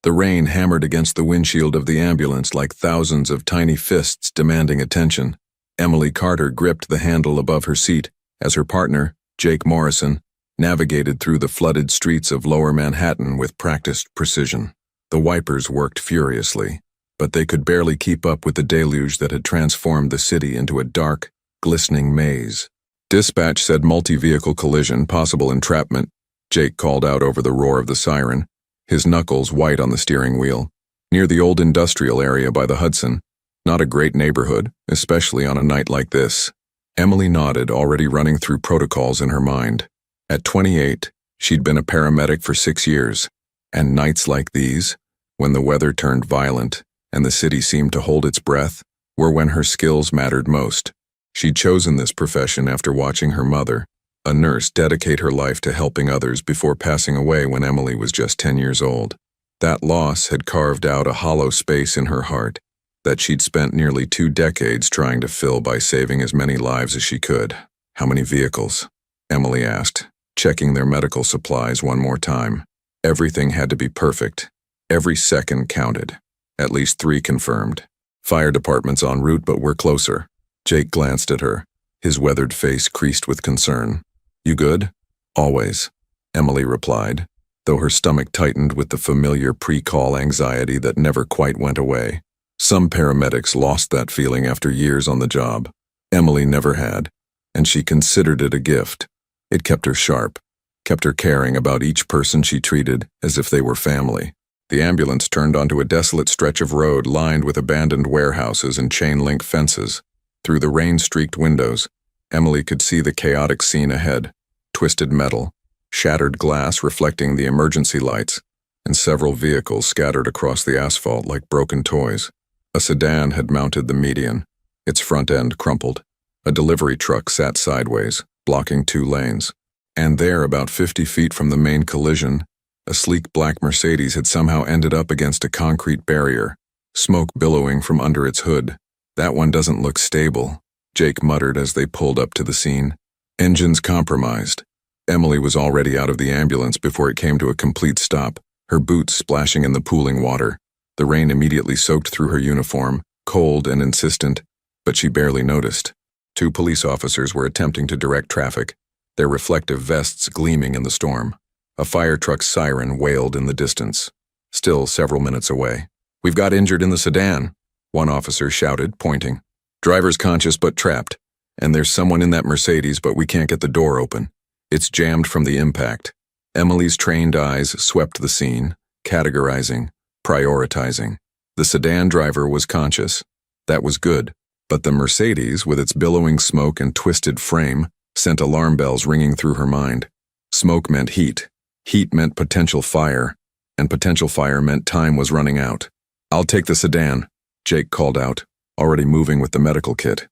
The rain hammered against the windshield of the ambulance like thousands of tiny fists demanding attention. Emily Carter gripped the handle above her seat as her partner, Jake Morrison, navigated through the flooded streets of Lower Manhattan with practiced precision. The wipers worked furiously, but they could barely keep up with the deluge that had transformed the city into a dark, glistening maze. Dispatch said multi-vehicle collision, possible entrapment, Jake called out over the roar of the siren, his knuckles white on the steering wheel. Near the old industrial area by the Hudson. Not a great neighborhood, especially on a night like this. Emily nodded, already running through protocols in her mind. At 28, she'd been a paramedic for 6 years, and nights like these, when the weather turned violent and the city seemed to hold its breath, were when her skills mattered most. She'd chosen this profession after watching her mother, a nurse, dedicate her life to helping others before passing away when Emily was just 10 years old. That loss had carved out a hollow space in her heart that she'd spent nearly 2 decades trying to fill by saving as many lives as she could. How many vehicles? Emily asked, checking their medical supplies one more time. Everything had to be perfect. Every second counted. At least 3 confirmed. Fire department's en route, but we're closer. Jake glanced at her, his weathered face creased with concern. You good? Always, Emily replied, though her stomach tightened with the familiar pre-call anxiety that never quite went away. Some paramedics lost that feeling after years on the job. Emily never had, and she considered it a gift. It kept her sharp, kept her caring about each person she treated as if they were family. The ambulance turned onto a desolate stretch of road lined with abandoned warehouses and chain-link fences. Through the rain-streaked windows, Emily could see the chaotic scene ahead. Twisted metal, shattered glass reflecting the emergency lights, and several vehicles scattered across the asphalt like broken toys. A sedan had mounted the median, its front end crumpled. A delivery truck sat sideways, blocking 2 lanes. And there, about 50 feet from the main collision, a sleek black Mercedes had somehow ended up against a concrete barrier, smoke billowing from under its hood. That one doesn't look stable, Jake muttered as they pulled up to the scene. Engines compromised. Emily was already out of the ambulance before it came to a complete stop, her boots splashing in the pooling water. The rain immediately soaked through her uniform, cold and insistent, but she barely noticed. 2 police officers were attempting to direct traffic, their reflective vests gleaming in the storm. A fire truck's siren wailed in the distance, still several minutes away. We've got injured in the sedan, one officer shouted, pointing. Driver's conscious but trapped, and there's someone in that Mercedes, but we can't get the door open. It's jammed from the impact. Emily's trained eyes swept the scene, categorizing, prioritizing. The sedan driver was conscious. That was good. But the Mercedes, with its billowing smoke and twisted frame, sent alarm bells ringing through her mind. Smoke meant heat. Heat meant potential fire. And potential fire meant time was running out. I'll take the sedan, Jake called out, already moving with the medical kit.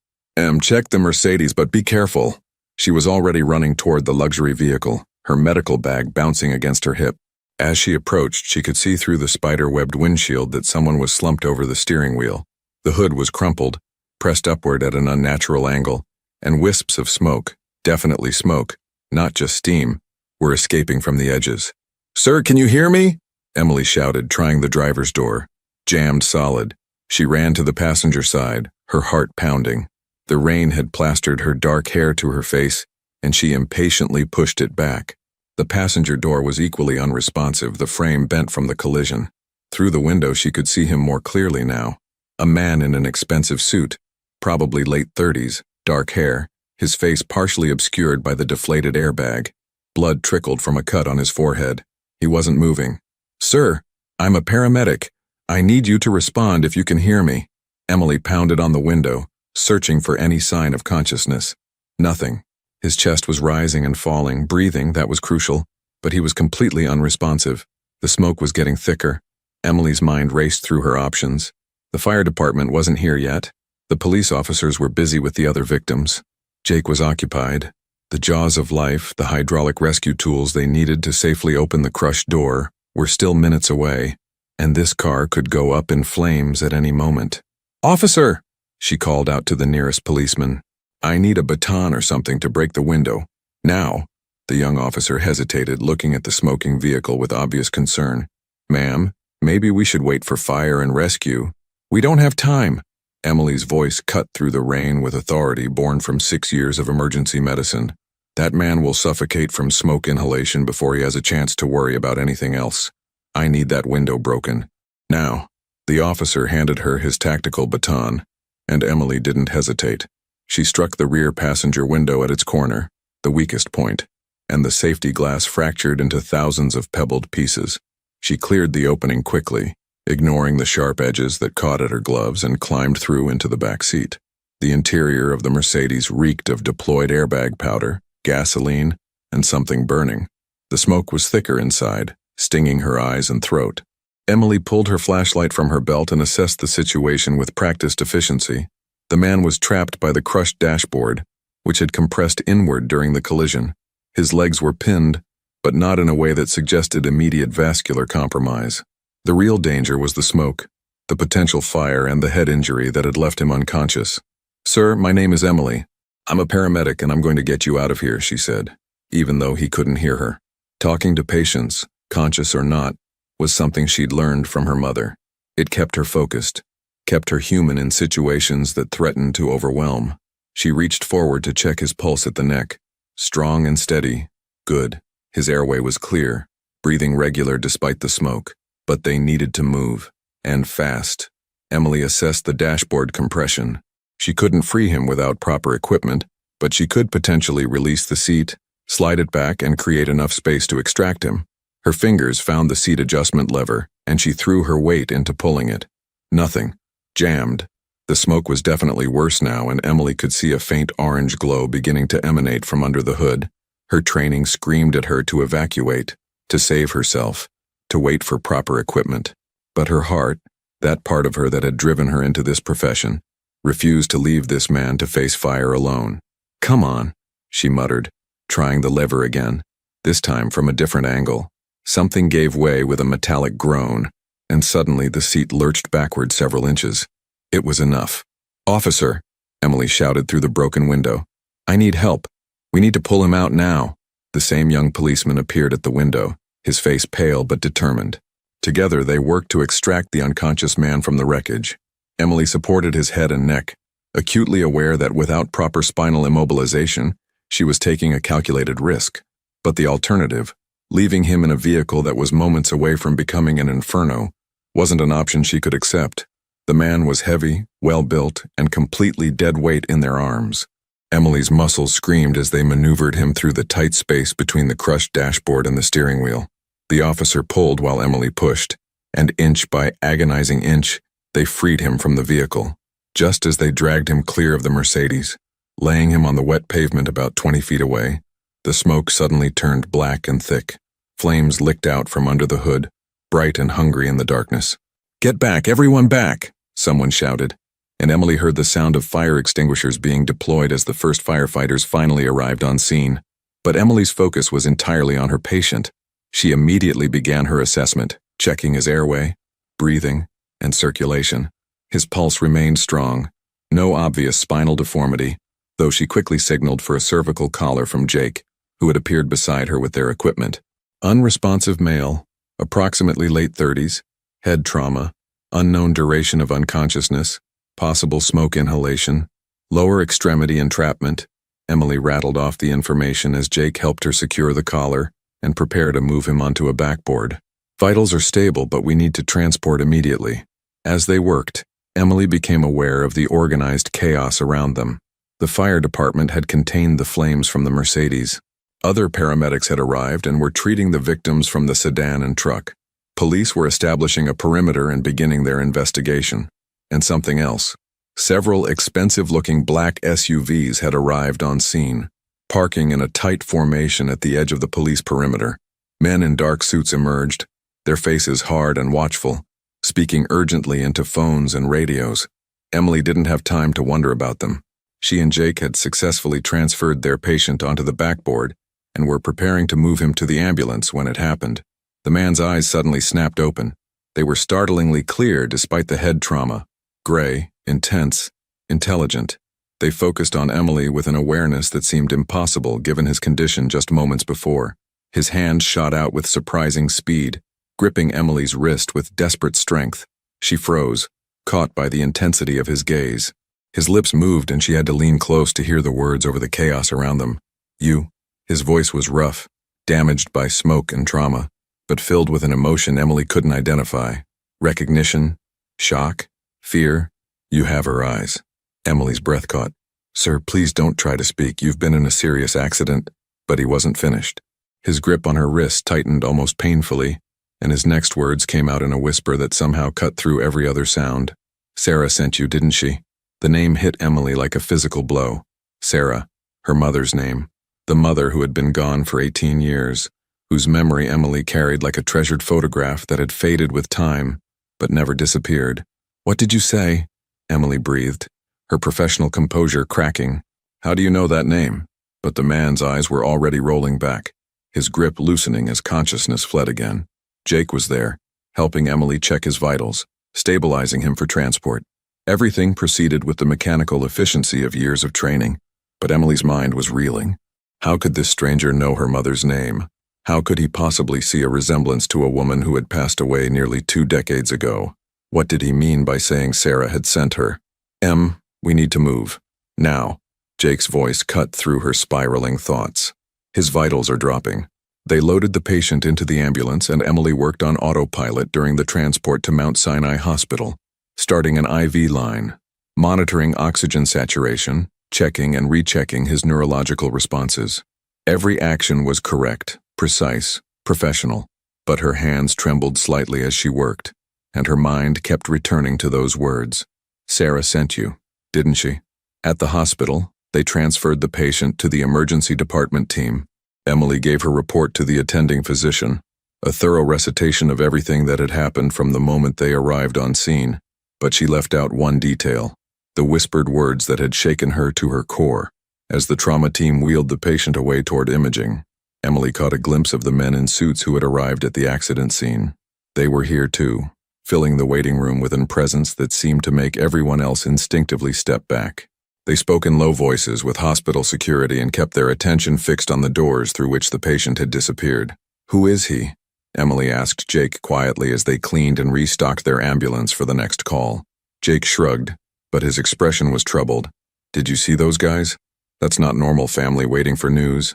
Check the Mercedes, but be careful. She was already running toward the luxury vehicle, her medical bag bouncing against her hip. As she approached, she could see through the spider-webbed windshield that someone was slumped over the steering wheel. The hood was crumpled, pressed upward at an unnatural angle, and wisps of smoke, definitely smoke, not just steam, were escaping from the edges. Sir, can you hear me? Emily shouted, trying the driver's door. Jammed solid. She ran to the passenger side, her heart pounding. The rain had plastered her dark hair to her face, and she impatiently pushed it back. The passenger door was equally unresponsive, the frame bent from the collision. Through the window she could see him more clearly now. A man in an expensive suit, probably late 30s, dark hair, his face partially obscured by the deflated airbag. Blood trickled from a cut on his forehead. He wasn't moving. Sir, I'm a paramedic. I need you to respond if you can hear me. Emily pounded on the window, searching for any sign of consciousness. Nothing. His chest was rising and falling, breathing, that was crucial, but he was completely unresponsive. The smoke was getting thicker. Emily's mind raced through her options. The fire department wasn't here yet. The police officers were busy with the other victims. Jake was occupied. The jaws of life, the hydraulic rescue tools they needed to safely open the crushed door, were still minutes away, and this car could go up in flames at any moment. Officer! She called out to the nearest policeman. I need a baton or something to break the window. Now. The young officer hesitated, looking at the smoking vehicle with obvious concern. Ma'am, Maybe we should wait for fire and rescue. We don't have time. Emily's voice cut through the rain with authority born from 6 years of emergency medicine. That man will suffocate from smoke inhalation before he has a chance to worry about anything else. I need that window broken. Now. The officer handed her his tactical baton, and Emily didn't hesitate. She struck the rear passenger window at its corner, the weakest point, and the safety glass fractured into thousands of pebbled pieces. She cleared the opening quickly, ignoring the sharp edges that caught at her gloves, and climbed through into the back seat. The interior of the Mercedes reeked of deployed airbag powder, gasoline, and something burning. The smoke was thicker inside, stinging her eyes and throat. Emily pulled her flashlight from her belt and assessed the situation with practiced efficiency. The man was trapped by the crushed dashboard, which had compressed inward during the collision. His legs were pinned, but not in a way that suggested immediate vascular compromise. The real danger was the smoke, the potential fire, and the head injury that had left him unconscious. "Sir, my name is Emily. I'm a paramedic and I'm going to get you out of here," she said, even though he couldn't hear her. Talking to patients, conscious or not, was something she'd learned from her mother. It kept her focused, kept her human in situations that threatened to overwhelm. She reached forward to check his pulse at the neck. Strong and steady. Good. His airway was clear, breathing regular despite the smoke. But they needed to move, and fast. Emily assessed the dashboard compression. She couldn't free him without proper equipment, but she could potentially release the seat, slide it back, and create enough space to extract him. Her fingers found the seat adjustment lever, and she threw her weight into pulling it. Nothing. Jammed. The smoke was definitely worse now, and Emily could see a faint orange glow beginning to emanate from under the hood. Her training screamed at her to evacuate, to save herself, to wait for proper equipment. But her heart, that part of her that had driven her into this profession, refused to leave this man to face fire alone. "Come on," she muttered, trying the lever again, this time from a different angle. Something gave way with a metallic groan, and suddenly the seat lurched backward several inches. It was enough. "Officer," Emily shouted through the broken window. "I need help. We need to pull him out now." The same young policeman appeared at the window, his face pale but determined. Together they worked to extract the unconscious man from the wreckage. Emily supported his head and neck, acutely aware that without proper spinal immobilization, she was taking a calculated risk. But the alternative, leaving him in a vehicle that was moments away from becoming an inferno, wasn't an option she could accept. The man was heavy, well-built, and completely dead weight in their arms. Emily's muscles screamed as they maneuvered him through the tight space between the crushed dashboard and the steering wheel. The officer pulled while Emily pushed, and inch by agonizing inch, they freed him from the vehicle, just as they dragged him clear of the Mercedes. Laying him on the wet pavement about 20 feet away, the smoke suddenly turned black and thick. Flames licked out from under the hood, bright and hungry in the darkness. "Get back, everyone back!" someone shouted, and Emily heard the sound of fire extinguishers being deployed as the first firefighters finally arrived on scene. But Emily's focus was entirely on her patient. She immediately began her assessment, checking his airway, breathing, and circulation. His pulse remained strong, no obvious spinal deformity, though she quickly signaled for a cervical collar from Jake, who had appeared beside her with their equipment. Unresponsive male, approximately late 30s, head trauma, unknown duration of unconsciousness, possible smoke inhalation, lower extremity entrapment. Emily rattled off the information as Jake helped her secure the collar and prepare to move him onto a backboard. "Vitals are stable, but we need to transport immediately." As they worked, Emily became aware of the organized chaos around them. The fire department had contained the flames from the Mercedes. Other paramedics had arrived and were treating the victims from the sedan and truck. Police were establishing a perimeter and beginning their investigation. And something else. Several expensive-looking black SUVs had arrived on scene, parking in a tight formation at the edge of the police perimeter. Men in dark suits emerged, their faces hard and watchful, speaking urgently into phones and radios. Emily didn't have time to wonder about them. She and Jake had successfully transferred their patient onto the backboard and were preparing to move him to the ambulance when it happened. The man's eyes suddenly snapped open. They were startlingly clear despite the head trauma. Gray, intense, intelligent. They focused on Emily with an awareness that seemed impossible given his condition just moments before. His hand shot out with surprising speed, gripping Emily's wrist with desperate strength. She froze, caught by the intensity of his gaze. His lips moved and she had to lean close to hear the words over the chaos around them. You. His voice was rough, damaged by smoke and trauma, but filled with an emotion Emily couldn't identify. Recognition? Shock? Fear? You have her eyes. Emily's breath caught. Sir, please don't try to speak. You've been in a serious accident. But he wasn't finished. His grip on her wrist tightened almost painfully, and his next words came out in a whisper that somehow cut through every other sound. Sarah sent you, didn't she? The name hit Emily like a physical blow. Sarah, her mother's name. The mother who had been gone for 18 years, whose memory Emily carried like a treasured photograph that had faded with time, but never disappeared. What did you say? Emily breathed, her professional composure cracking. How do you know that name? But the man's eyes were already rolling back, his grip loosening as consciousness fled again. Jake was there, helping Emily check his vitals, stabilizing him for transport. Everything proceeded with the mechanical efficiency of years of training, but Emily's mind was reeling. How could this stranger know her mother's name? How could he possibly see a resemblance to a woman who had passed away nearly 2 decades ago? What did he mean by saying Sarah had sent her? We need to move. Now. Jake's voice cut through her spiraling thoughts. His vitals are dropping. They loaded the patient into the ambulance and Emily worked on autopilot during the transport to Mount Sinai Hospital, starting an IV line, monitoring oxygen saturation, checking and rechecking his neurological responses. Every action was correct, precise, professional, but her hands trembled slightly as she worked, and her mind kept returning to those words. Sarah sent you, didn't she? At the hospital, they transferred the patient to the emergency department team. Emily gave her report to the attending physician, a thorough recitation of everything that had happened from the moment they arrived on scene, but she left out one detail, the whispered words that had shaken her to her core. As the trauma team wheeled the patient away toward imaging, Emily caught a glimpse of the men in suits who had arrived at the accident scene. They were here too, filling the waiting room with a presence that seemed to make everyone else instinctively step back. They spoke in low voices with hospital security and kept their attention fixed on the doors through which the patient had disappeared. Who is he? Emily asked Jake quietly as they cleaned and restocked their ambulance for the next call. Jake shrugged, but his expression was troubled. Did you see those guys? That's not normal family waiting for news.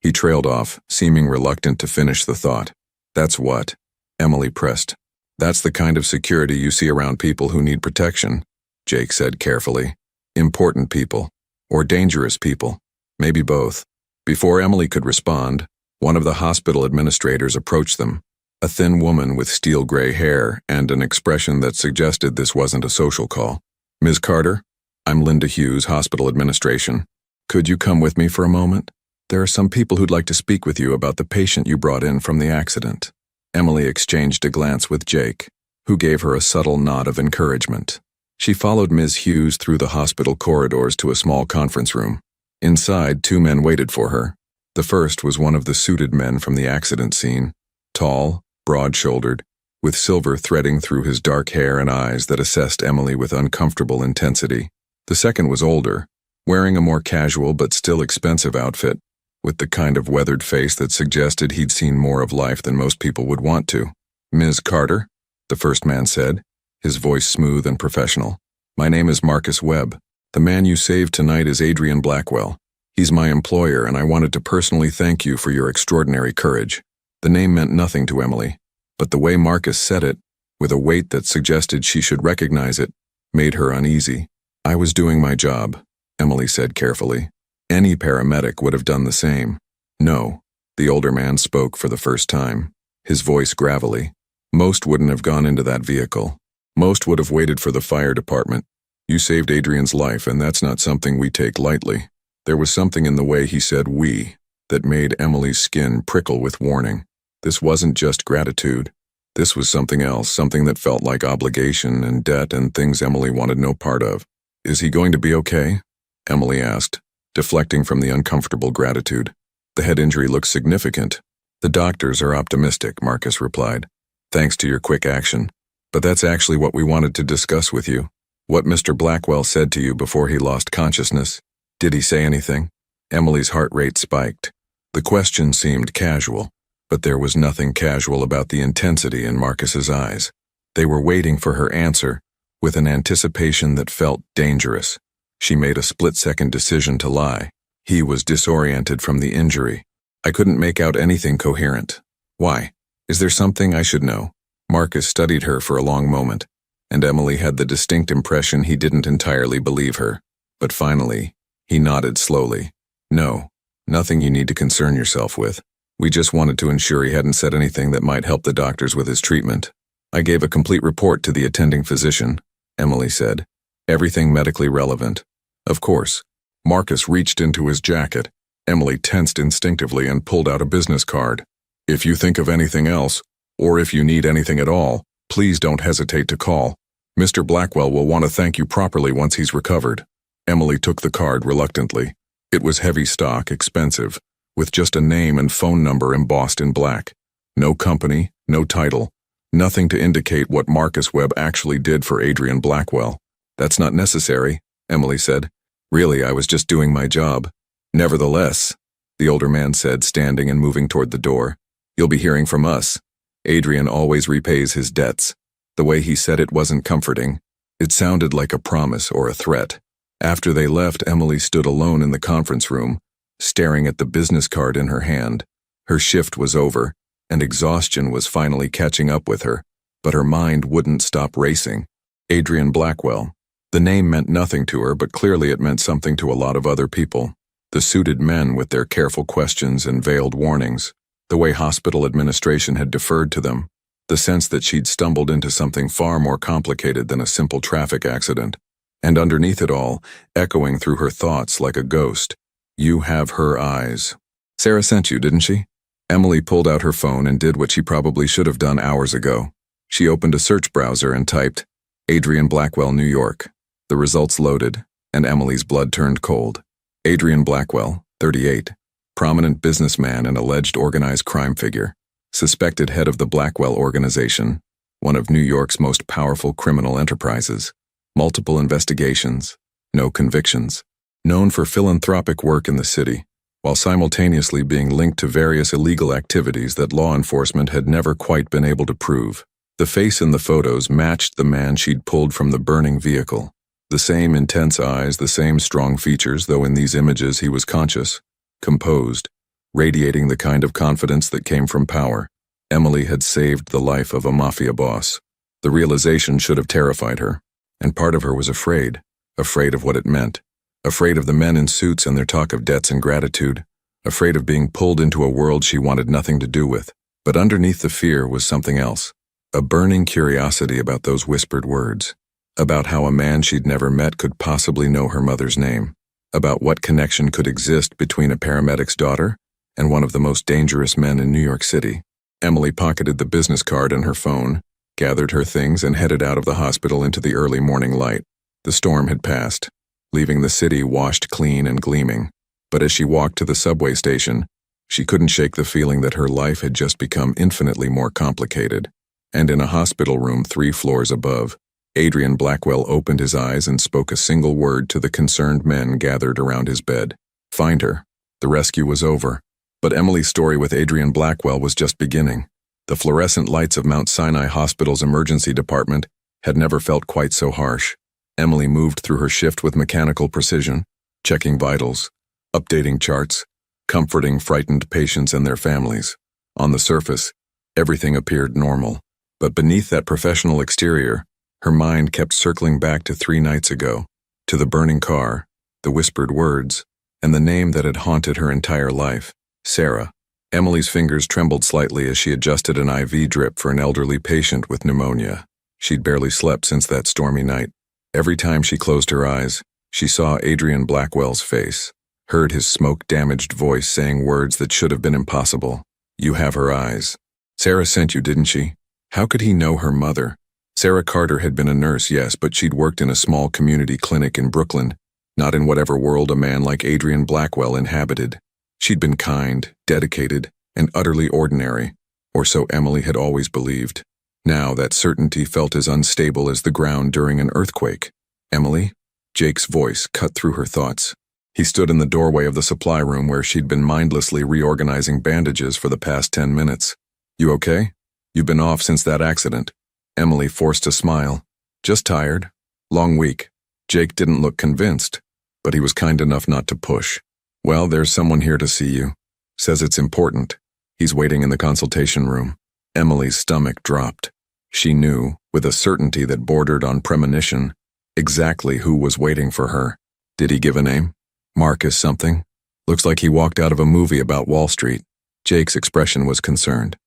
He trailed off, seeming reluctant to finish the thought. That's what? Emily pressed. That's the kind of security you see around people who need protection, Jake said carefully. Important people, or dangerous people, maybe both. Before Emily could respond, one of the hospital administrators approached them, a thin woman with steel gray hair and an expression that suggested this wasn't a social call. Ms. Carter, I'm Linda Hughes, hospital administration. Could you come with me for a moment? There are some people who'd like to speak with you about the patient you brought in from the accident. Emily exchanged a glance with Jake, who gave her a subtle nod of encouragement. She followed Ms. Hughes through the hospital corridors to a small conference room. Inside, 2 men waited for her. The first was one of the suited men from the accident scene, tall, broad-shouldered, with silver threading through his dark hair and eyes that assessed Emily with uncomfortable intensity. The second was older, wearing a more casual but still expensive outfit, with the kind of weathered face that suggested he'd seen more of life than most people would want to. Ms. Carter, the first man said, his voice smooth and professional. My name is Marcus Webb. The man you saved tonight is Adrian Blackwell. He's my employer, and I wanted to personally thank you for your extraordinary courage. The name meant nothing to Emily, but the way Marcus said it, with a weight that suggested she should recognize it, made her uneasy. I was doing my job, Emily said carefully. Any paramedic would have done the same. No, the older man spoke for the first time, his voice gravelly. Most wouldn't have gone into that vehicle. Most would have waited for the fire department. You saved Adrian's life, and that's not something we take lightly. There was something in the way he said we that made Emily's skin prickle with warning. This wasn't just gratitude. This was something else, something that felt like obligation and debt and things Emily wanted no part of. Is he going to be okay? Emily asked, deflecting from the uncomfortable gratitude. The head injury looks significant. The doctors are optimistic, Marcus replied, thanks to your quick action. But that's actually what we wanted to discuss with you. What Mr. Blackwell said to you before he lost consciousness. Did he say anything? Emily's heart rate spiked. The question seemed casual, But there was nothing casual about the intensity in Marcus's eyes. They were waiting for her answer, with an anticipation that felt dangerous. She made a split-second decision to lie. He was disoriented from the injury. I couldn't make out anything coherent. Why? Is there something I should know? Marcus studied her for a long moment, and Emily had the distinct impression he didn't entirely believe her. But finally, he nodded slowly. No, nothing you need to concern yourself with. We just wanted to ensure he hadn't said anything that might help the doctors with his treatment. I gave a complete report to the attending physician, Emily said. Everything medically relevant. Of course. Marcus reached into his jacket. Emily tensed instinctively and pulled out a business card. If you think of anything else, or if you need anything at all, please don't hesitate to call. Mr. Blackwell will want to thank you properly once he's recovered. Emily took the card reluctantly. It was heavy stock, expensive, with just a name and phone number embossed in black. No company, no title, nothing to indicate what Marcus Webb actually did for Adrian Blackwell. That's not necessary, Emily said. Really, I was just doing my job. Nevertheless, the older man said, standing and moving toward the door, you'll be hearing from us. Adrian always repays his debts. The way he said it wasn't comforting. It sounded like a promise or a threat. After they left, Emily stood alone in the conference room, staring at the business card in her hand. Her shift was over, and exhaustion was finally catching up with her, but her mind wouldn't stop racing. Adrian Blackwell. The name meant nothing to her, but clearly it meant something to a lot of other people. The suited men with their careful questions and veiled warnings, the way hospital administration had deferred to them, the sense that she'd stumbled into something far more complicated than a simple traffic accident. And underneath it all, echoing through her thoughts like a ghost, you have her eyes. Sarah sent you, didn't she? Emily pulled out her phone and did what she probably should have done hours ago. She opened a search browser and typed, Adrian Blackwell, New York. The results loaded, and Emily's blood turned cold. Adrian Blackwell, 38, prominent businessman and alleged organized crime figure, suspected head of the Blackwell Organization, one of New York's most powerful criminal enterprises. Multiple investigations, no convictions. Known for philanthropic work in the city, while simultaneously being linked to various illegal activities that law enforcement had never quite been able to prove. The face in the photos matched the man she'd pulled from the burning vehicle. The same intense eyes, the same strong features, though in these images he was conscious, composed, radiating the kind of confidence that came from power. Emily had saved the life of a Mafia boss. The realization should have terrified her, and part of her was afraid of what it meant, afraid of the men in suits and their talk of debts and gratitude, afraid of being pulled into a world she wanted nothing to do with. But underneath the fear was something else, a burning curiosity about those whispered words. About how a man she'd never met could possibly know her mother's name, about what connection could exist between a paramedic's daughter and one of the most dangerous men in New York City. Emily pocketed the business card in her phone, gathered her things, and headed out of the hospital into the early morning light. The storm had passed, leaving the city washed clean and gleaming. But as she walked to the subway station, she couldn't shake the feeling that her life had just become infinitely more complicated. And in a hospital room 3 floors above, Adrian Blackwell opened his eyes and spoke a single word to the concerned men gathered around his bed. Find her. The rescue was over. But Emily's story with Adrian Blackwell was just beginning. The fluorescent lights of Mount Sinai Hospital's emergency department had never felt quite so harsh. Emily moved through her shift with mechanical precision, checking vitals, updating charts, comforting frightened patients and their families. On the surface, everything appeared normal. But beneath that professional exterior, her mind kept circling back to 3 nights ago, to the burning car, the whispered words, and the name that had haunted her entire life, Sarah. Emily's fingers trembled slightly as she adjusted an IV drip for an elderly patient with pneumonia. She'd barely slept since that stormy night. Every time she closed her eyes, she saw Adrian Blackwell's face, heard his smoke-damaged voice saying words that should have been impossible. You have her eyes. Sarah sent you, didn't she? How could he know her mother? Sarah Carter had been a nurse, yes, but she'd worked in a small community clinic in Brooklyn, not in whatever world a man like Adrian Blackwell inhabited. She'd been kind, dedicated, and utterly ordinary, or so Emily had always believed. Now that certainty felt as unstable as the ground during an earthquake. Emily? Jake's voice cut through her thoughts. He stood in the doorway of the supply room where she'd been mindlessly reorganizing bandages for the past 10 minutes. "You okay? You've been off since that accident." Emily forced a smile. "Just tired. Long week." Jake didn't look convinced, but he was kind enough not to push. "Well, there's someone here to see you. Says it's important. He's waiting in the consultation room." Emily's stomach dropped. She knew, with a certainty that bordered on premonition, exactly who was waiting for her. Did he give a name? Marcus something? Looks like he walked out of a movie about Wall Street. Jake's expression was concerned.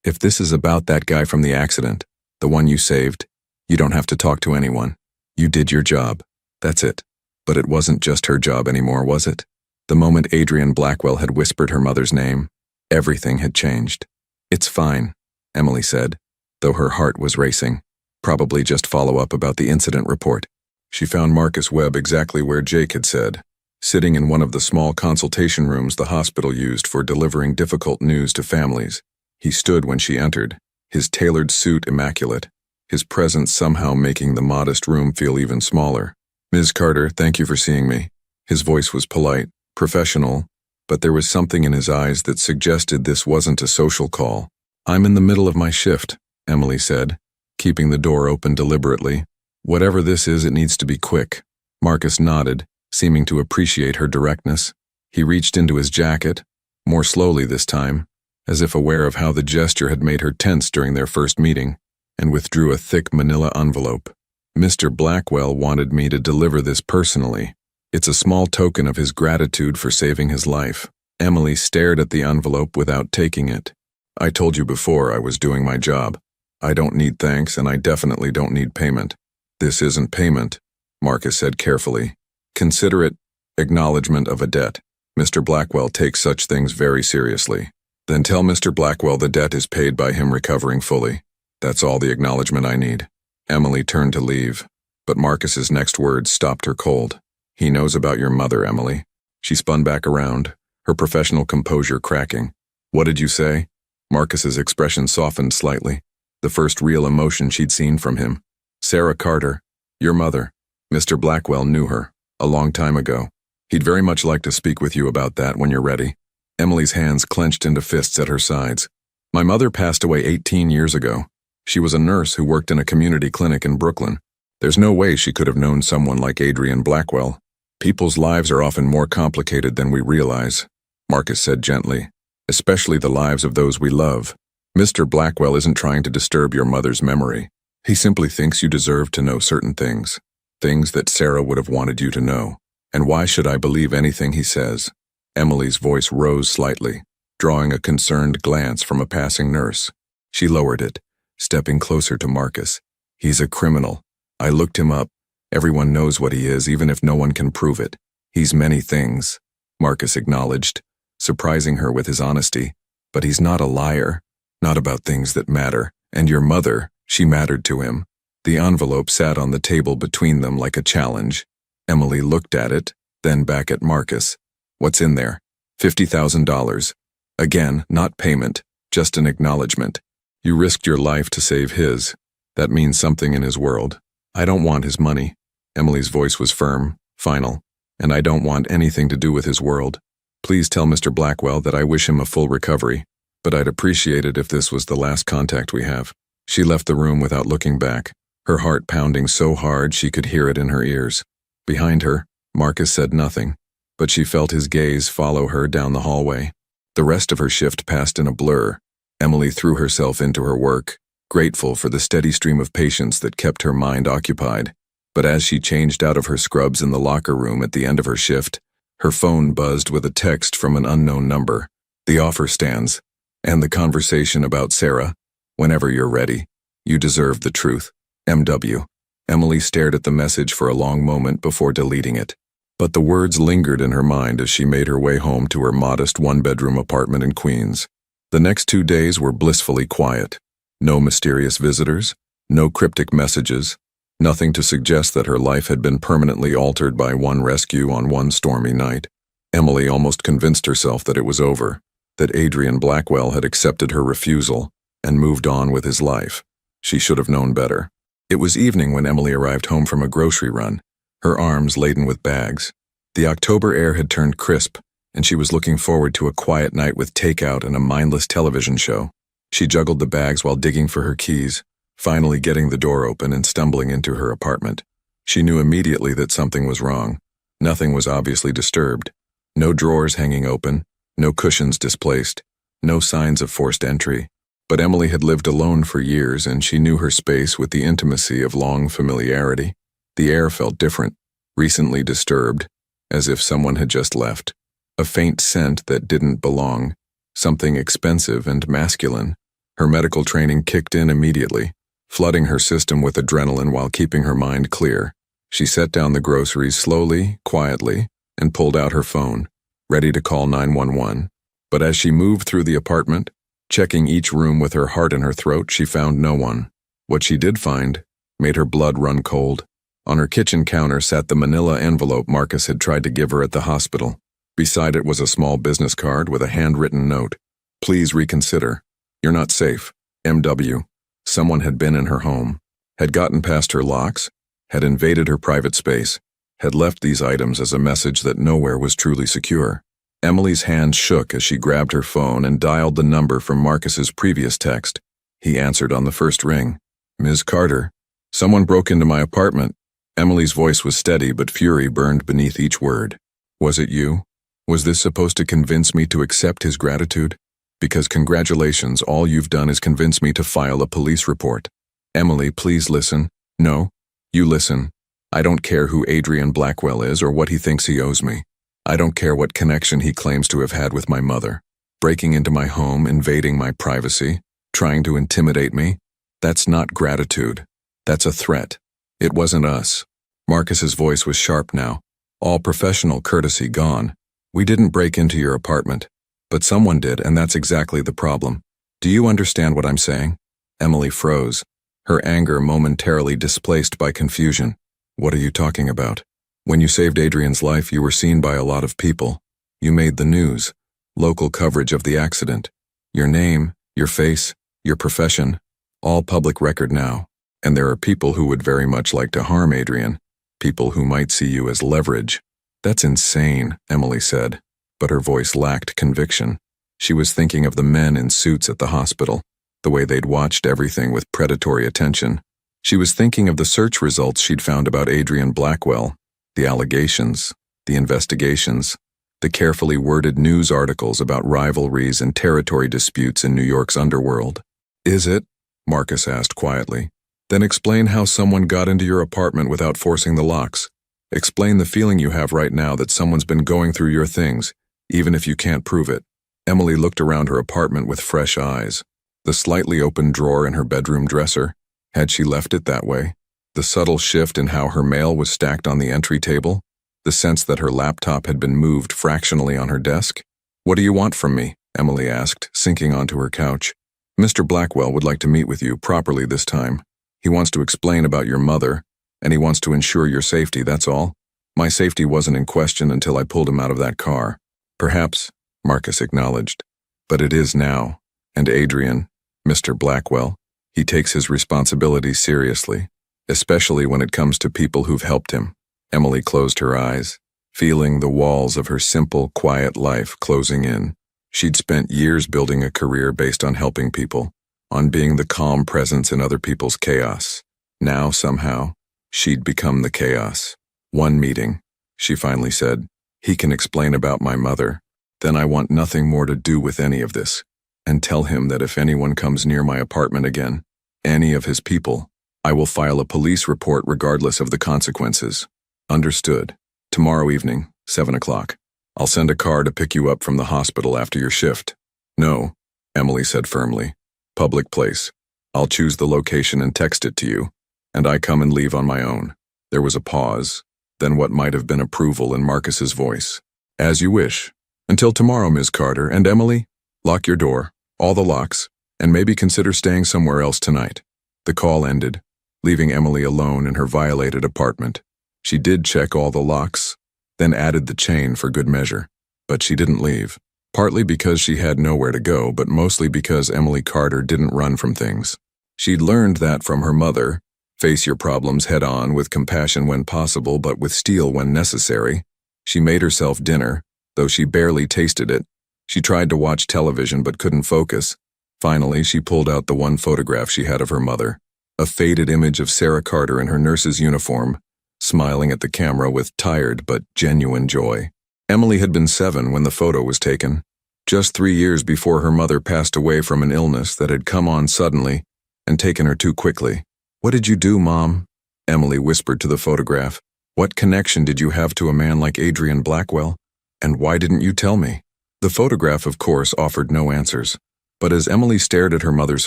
If this is about that guy from the accident, the one you saved, you don't have to talk to anyone. You did your job. That's it." But it wasn't just her job anymore, was it? The moment Adrian Blackwell had whispered her mother's name, everything had changed. "It's fine," Emily said, though her heart was racing. Probably just follow up about the incident report. She found Marcus Webb exactly where Jake had said, sitting in one of the small consultation rooms the hospital used for delivering difficult news to families. He stood when she entered, his tailored suit immaculate, his presence somehow making the modest room feel even smaller. "Ms. Carter, thank you for seeing me." His voice was polite, professional, but there was something in his eyes that suggested this wasn't a social call. "I'm in the middle of my shift," Emily said, keeping the door open deliberately. "Whatever this is, it needs to be quick." Marcus nodded, seeming to appreciate her directness. He reached into his jacket, more slowly this time, as if aware of how the gesture had made her tense during their first meeting, and withdrew a thick manila envelope. "Mr. Blackwell wanted me to deliver this personally. It's a small token of his gratitude for saving his life." Emily stared at the envelope without taking it. "I told you before I was doing my job. I don't need thanks, and I definitely don't need payment." "This isn't payment," Marcus said carefully. "Consider it acknowledgement of a debt. Mr. Blackwell takes such things very seriously. Then tell Mr. Blackwell the debt is paid by him recovering fully. That's all the acknowledgement I need." Emily turned to leave, but Marcus's next words stopped her cold. "He knows about your mother, Emily." She spun back around, her professional composure cracking. "What did you say?" Marcus's expression softened slightly, the first real emotion she'd seen from him. "Sarah Carter, your mother. Mr. Blackwell knew her, a long time ago. He'd very much like to speak with you about that when you're ready." Emily's hands clenched into fists at her sides. "My mother passed away 18 years ago. She was a nurse who worked in a community clinic in Brooklyn. There's no way she could have known someone like Adrian Blackwell. People's lives are often more complicated than we realize," Marcus said gently, "especially the lives of those we love. Mr. Blackwell isn't trying to disturb your mother's memory. He simply thinks you deserve to know certain things, things that Sarah would have wanted you to know. And why should I believe anything he says?" Emily's voice rose slightly, drawing a concerned glance from a passing nurse. She lowered it, stepping closer to Marcus. "He's a criminal. I looked him up. Everyone knows what he is, even if no one can prove it. He's many things," Marcus acknowledged, surprising her with his honesty. "But he's not a liar, not about things that matter. And your mother, she mattered to him." The envelope sat on the table between them like a challenge. Emily looked at it, then back at Marcus. "What's in there?" $50,000. Again, not payment, just an acknowledgement. "You risked your life to save his. That means something in his world. I don't want his money." Emily's voice was firm, final. "And I don't want anything to do with his world. Please tell Mr. Blackwell that I wish him a full recovery, but I'd appreciate it if this was the last contact we have." She left the room without looking back, her heart pounding so hard she could hear it in her ears. Behind her, Marcus said nothing, but she felt his gaze follow her down the hallway. The rest of her shift passed in a blur. Emily threw herself into her work, grateful for the steady stream of patients that kept her mind occupied. But as she changed out of her scrubs in the locker room at the end of her shift, her phone buzzed with a text from an unknown number. "The offer stands. And the conversation about Sarah. Whenever you're ready. You deserve the truth. M.W." Emily stared at the message for a long moment before deleting it. But the words lingered in her mind as she made her way home to her modest one-bedroom apartment in Queens. The next 2 days were blissfully quiet. No mysterious visitors, no cryptic messages, nothing to suggest that her life had been permanently altered by one rescue on one stormy night. Emily almost convinced herself that it was over, that Adrian Blackwell had accepted her refusal and moved on with his life. She should have known better. It was evening when Emily arrived home from a grocery run, her arms laden with bags. The October air had turned crisp, and she was looking forward to a quiet night with takeout and a mindless television show. She juggled the bags while digging for her keys, finally getting the door open and stumbling into her apartment. She knew immediately that something was wrong. Nothing was obviously disturbed. No drawers hanging open, no cushions displaced, no signs of forced entry. But Emily had lived alone for years, and she knew her space with the intimacy of long familiarity. The air felt different, recently disturbed, as if someone had just left. A faint scent that didn't belong, something expensive and masculine. Her medical training kicked in immediately, flooding her system with adrenaline while keeping her mind clear. She set down the groceries slowly, quietly, and pulled out her phone, ready to call 911. But as she moved through the apartment, checking each room with her heart in her throat, she found no one. What she did find made her blood run cold. On her kitchen counter sat the manila envelope Marcus had tried to give her at the hospital. Beside it was a small business card with a handwritten note. "Please reconsider. You're not safe. M.W." Someone had been in her home, had gotten past her locks, had invaded her private space, had left these items as a message that nowhere was truly secure. Emily's hand shook as she grabbed her phone and dialed the number from Marcus's previous text. He answered on the first ring. "Ms. Carter, someone broke into my apartment." Emily's voice was steady, but fury burned beneath each word. "Was it you? Was this supposed to convince me to accept his gratitude? Because congratulations, all you've done is convince me to file a police report." "Emily, please listen." "No, you listen. I don't care who Adrian Blackwell is or what he thinks he owes me. I don't care what connection he claims to have had with my mother. Breaking into my home, invading my privacy, trying to intimidate me, that's not gratitude. That's a threat. It wasn't us." Marcus's voice was sharp now, all professional courtesy gone. "We didn't break into your apartment, but someone did, and that's exactly the problem. Do you understand what I'm saying?" Emily froze, her anger momentarily displaced by confusion. "What are you talking about? When you saved Adrian's life, you were seen by a lot of people. You made the news, local coverage of the accident. Your name, your face, your profession, all public record now. And there are people who would very much like to harm Adrian, people who might see you as leverage." "That's insane," Emily said, but her voice lacked conviction. She was thinking of the men in suits at the hospital, the way they'd watched everything with predatory attention. She was thinking of the search results she'd found about Adrian Blackwell, the allegations, the investigations, the carefully worded news articles about rivalries and territory disputes in New York's underworld. "Is it?" Marcus asked quietly. "Then explain how someone got into your apartment without forcing the locks. Explain the feeling you have right now that someone's been going through your things, even if you can't prove it." Emily looked around her apartment with fresh eyes. The slightly open drawer in her bedroom dresser, had she left it that way? The subtle shift in how her mail was stacked on the entry table? The sense that her laptop had been moved fractionally on her desk? "What do you want from me?" Emily asked, sinking onto her couch. "Mr. Blackwell would like to meet with you properly this time. He wants to explain about your mother, and he wants to ensure your safety, that's all. My safety wasn't in question until I pulled him out of that car." "Perhaps," Marcus acknowledged, "but it is now. And Adrian, Mr. Blackwell, he takes his responsibilities seriously, especially when it comes to people who've helped him." Emily closed her eyes, feeling the walls of her simple, quiet life closing in. She'd spent years building a career based on helping people, on being the calm presence in other people's chaos. Now, somehow, she'd become the chaos. "One meeting," she finally said. "He can explain about my mother. Then I want nothing more to do with any of this. And tell him that if anyone comes near my apartment again, any of his people, I will file a police report regardless of the consequences." "Understood. Tomorrow evening, 7 o'clock. I'll send a car to pick you up from the hospital after your shift." "No," Emily said firmly. "Public place. I'll choose the location and text it to you, and I come and leave on my own." There was a pause, then what might have been approval in Marcus's voice. "As you wish. Until tomorrow, Ms. Carter, and Emily, lock your door, all the locks, and maybe consider staying somewhere else tonight." The call ended, leaving Emily alone in her violated apartment. She did check all the locks, then added the chain for good measure. But she didn't leave, partly because she had nowhere to go, but mostly because Emily Carter didn't run from things. She'd learned that from her mother: face your problems head on with compassion when possible, but with steel when necessary. She made herself dinner, though she barely tasted it. She tried to watch television but couldn't focus. Finally, she pulled out the one photograph she had of her mother, a faded image of Sarah Carter in her nurse's uniform, smiling at the camera with tired but genuine joy. Emily had been 7 when the photo was taken, just 3 years before her mother passed away from an illness that had come on suddenly and taken her too quickly. "What did you do, Mom?" Emily whispered to the photograph. "What connection did you have to a man like Adrian Blackwell? And why didn't you tell me?" The photograph, of course, offered no answers, but as Emily stared at her mother's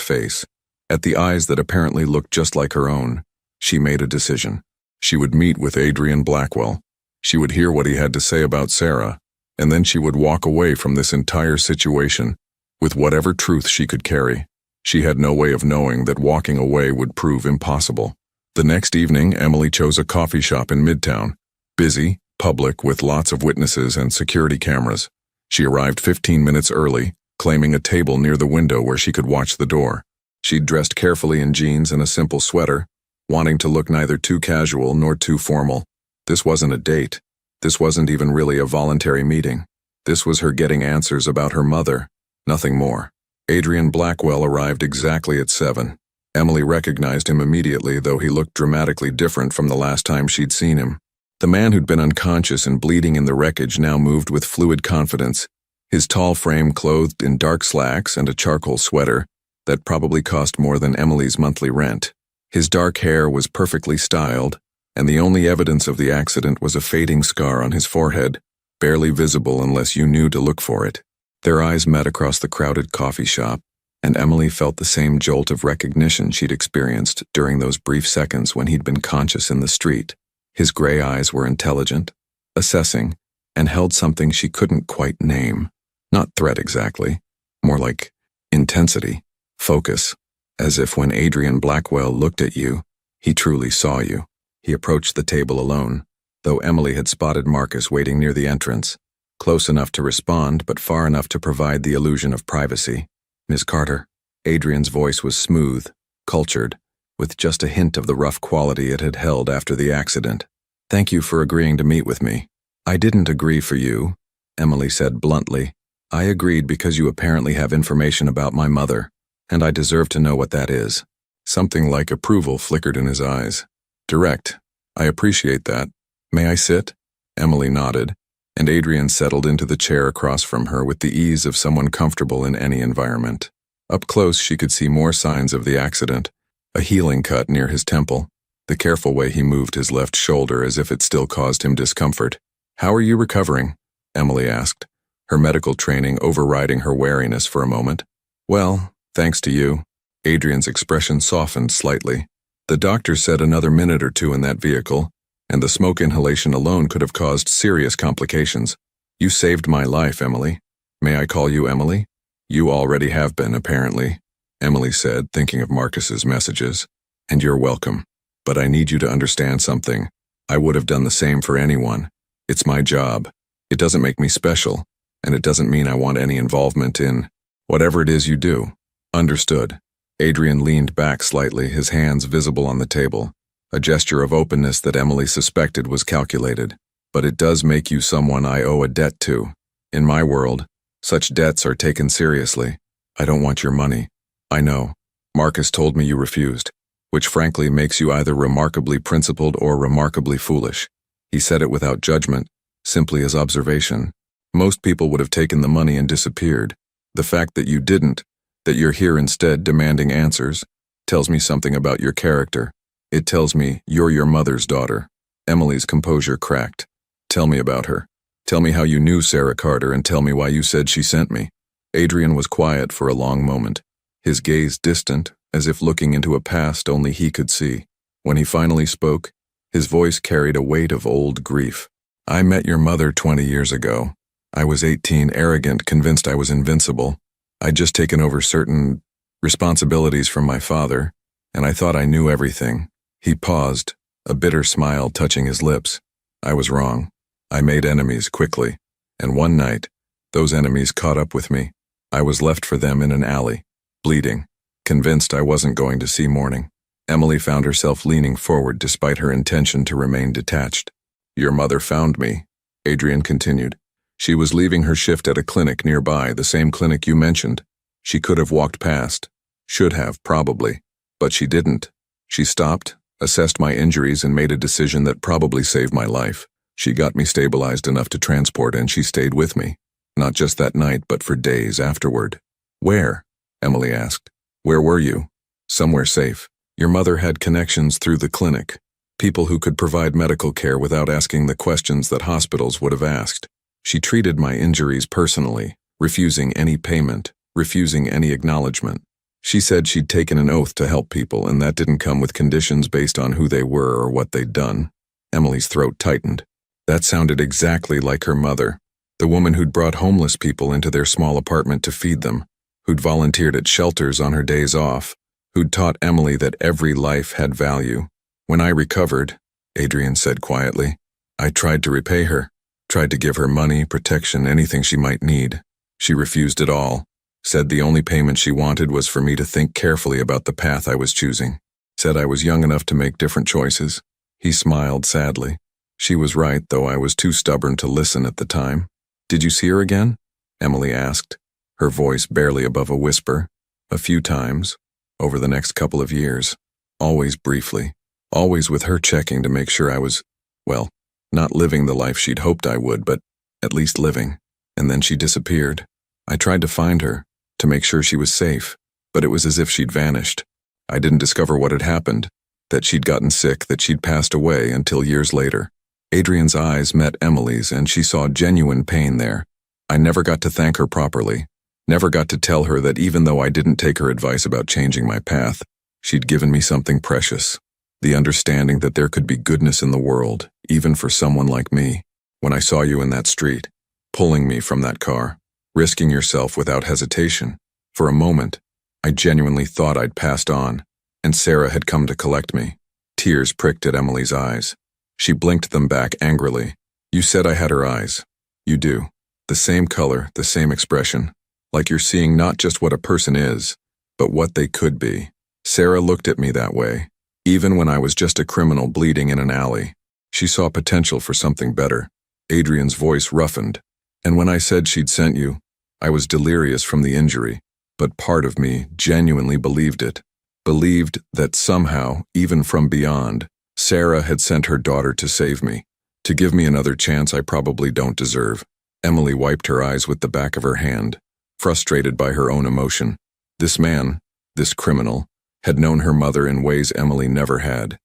face, at the eyes that apparently looked just like her own, she made a decision. She would meet with Adrian Blackwell. She would hear what he had to say about Sarah, and then she would walk away from this entire situation with whatever truth she could carry. She had no way of knowing that walking away would prove impossible. The next evening, Emily chose a coffee shop in Midtown, busy, public, with lots of witnesses and security cameras. She arrived 15 minutes early, claiming a table near the window where she could watch the door. She'd dressed carefully in jeans and a simple sweater, wanting to look neither too casual nor too formal. This wasn't a date. This wasn't even really a voluntary meeting. This was her getting answers about her mother, nothing more. Adrian Blackwell arrived exactly at 7. Emily recognized him immediately, though he looked dramatically different from the last time she'd seen him. The man who'd been unconscious and bleeding in the wreckage now moved with fluid confidence, his tall frame clothed in dark slacks and a charcoal sweater that probably cost more than Emily's monthly rent. His dark hair was perfectly styled, and the only evidence of the accident was a fading scar on his forehead, barely visible unless you knew to look for it. Their eyes met across the crowded coffee shop, and Emily felt the same jolt of recognition she'd experienced during those brief seconds when he'd been conscious in the street. His gray eyes were intelligent, assessing, and held something she couldn't quite name. Not threat exactly, more like intensity, focus, as if when Adrian Blackwell looked at you, he truly saw you. He approached the table alone, though Emily had spotted Marcus waiting near the entrance, close enough to respond but far enough to provide the illusion of privacy. "Miss Carter." Adrian's voice was smooth, cultured, with just a hint of the rough quality it had held after the accident. "Thank you for agreeing to meet with me." "I didn't agree for you," Emily said bluntly. "I agreed because you apparently have information about my mother, and I deserve to know what that is." Something like approval flickered in his eyes. "Direct. I appreciate that. May I sit?" Emily nodded, and Adrian settled into the chair across from her with the ease of someone comfortable in any environment. Up close, she could see more signs of the accident, a healing cut near his temple, the careful way he moved his left shoulder as if it still caused him discomfort. "How are you recovering?" Emily asked, her medical training overriding her wariness for a moment. "Well, thanks to you." Adrian's expression softened slightly. "The doctor said another minute or 2 in that vehicle, and the smoke inhalation alone could have caused serious complications. You saved my life, Emily. May I call you Emily?" "You already have been, apparently," Emily said, thinking of Marcus's messages. "And you're welcome. But I need you to understand something. I would have done the same for anyone. It's my job. It doesn't make me special, and it doesn't mean I want any involvement in whatever it is you do." "Understood." Adrian leaned back slightly, his hands visible on the table, a gesture of openness that Emily suspected was calculated. "But it does make you someone I owe a debt to. In my world, such debts are taken seriously. I don't want your money. I know. Marcus told me you refused, which frankly makes you either remarkably principled or remarkably foolish. He said it without judgment, simply as observation. Most people would have taken the money and disappeared. The fact that you didn't, that you're here instead demanding answers, tells me something about your character. It tells me you're your mother's daughter." Emily's composure cracked. "Tell me about her. Tell me how you knew Sarah Carter, and tell me why you said she sent me." Adrian was quiet for a long moment, his gaze distant, as if looking into a past only he could see. When he finally spoke, his voice carried a weight of old grief. "I met your mother 20 years ago. I was 18, arrogant, convinced I was invincible. I'd just taken over certain responsibilities from my father, and I thought I knew everything." He paused, a bitter smile touching his lips. "I was wrong. I made enemies quickly, and one night, those enemies caught up with me. I was left for them in an alley, bleeding, convinced I wasn't going to see morning." Emily found herself leaning forward despite her intention to remain detached. "Your mother found me," Adrian continued. She was leaving her shift at a clinic nearby, the same clinic you mentioned. She could have walked past. Should have, probably. But she didn't. She stopped, assessed my injuries, and made a decision that probably saved my life. She got me stabilized enough to transport, and she stayed with me. Not just that night, but for days afterward. Where? Emily asked. Where were you? Somewhere safe. Your mother had connections through the clinic. People who could provide medical care without asking the questions that hospitals would have asked. She treated my injuries personally, refusing any payment, refusing any acknowledgement. She said she'd taken an oath to help people, and that didn't come with conditions based on who they were or what they'd done. Emily's throat tightened. That sounded exactly like her mother, the woman who'd brought homeless people into their small apartment to feed them, who'd volunteered at shelters on her days off, who'd taught Emily that every life had value. When I recovered, Adrian said quietly, I tried to repay her, tried to give her money, protection, anything she might need. She refused it all, said the only payment she wanted was for me to think carefully about the path I was choosing, said I was young enough to make different choices. He smiled sadly. She was right, though I was too stubborn to listen at the time. Did you see her again? Emily asked, her voice barely above a whisper. A few times, over the next couple of years, always briefly, always with her checking to make sure I was, well, not living the life she'd hoped I would, but at least living. And then she disappeared. I tried to find her, to make sure she was safe, but it was as if she'd vanished. I didn't discover what had happened, that she'd gotten sick, that she'd passed away until years later. Adrian's eyes met Emily's, and she saw genuine pain there. I never got to thank her properly, never got to tell her that even though I didn't take her advice about changing my path, she'd given me something precious, the understanding that there could be goodness in the world, even for someone like me. When I saw you in that street, pulling me from that car, risking yourself without hesitation, for a moment, I genuinely thought I'd passed on, and Sarah had come to collect me. Tears pricked at Emily's eyes. She blinked them back angrily. You said I had her eyes. You do. The same color, the same expression. Like you're seeing not just what a person is, but what they could be. Sarah looked at me that way, even when I was just a criminal bleeding in an alley. She saw potential for something better. Adrian's voice roughened. And when I said she'd sent you, I was delirious from the injury, but part of me genuinely believed it. Believed that somehow, even from beyond, Sarah had sent her daughter to save me, to give me another chance I probably don't deserve. Emily wiped her eyes with the back of her hand, frustrated by her own emotion. This man, this criminal, had known her mother in ways Emily never had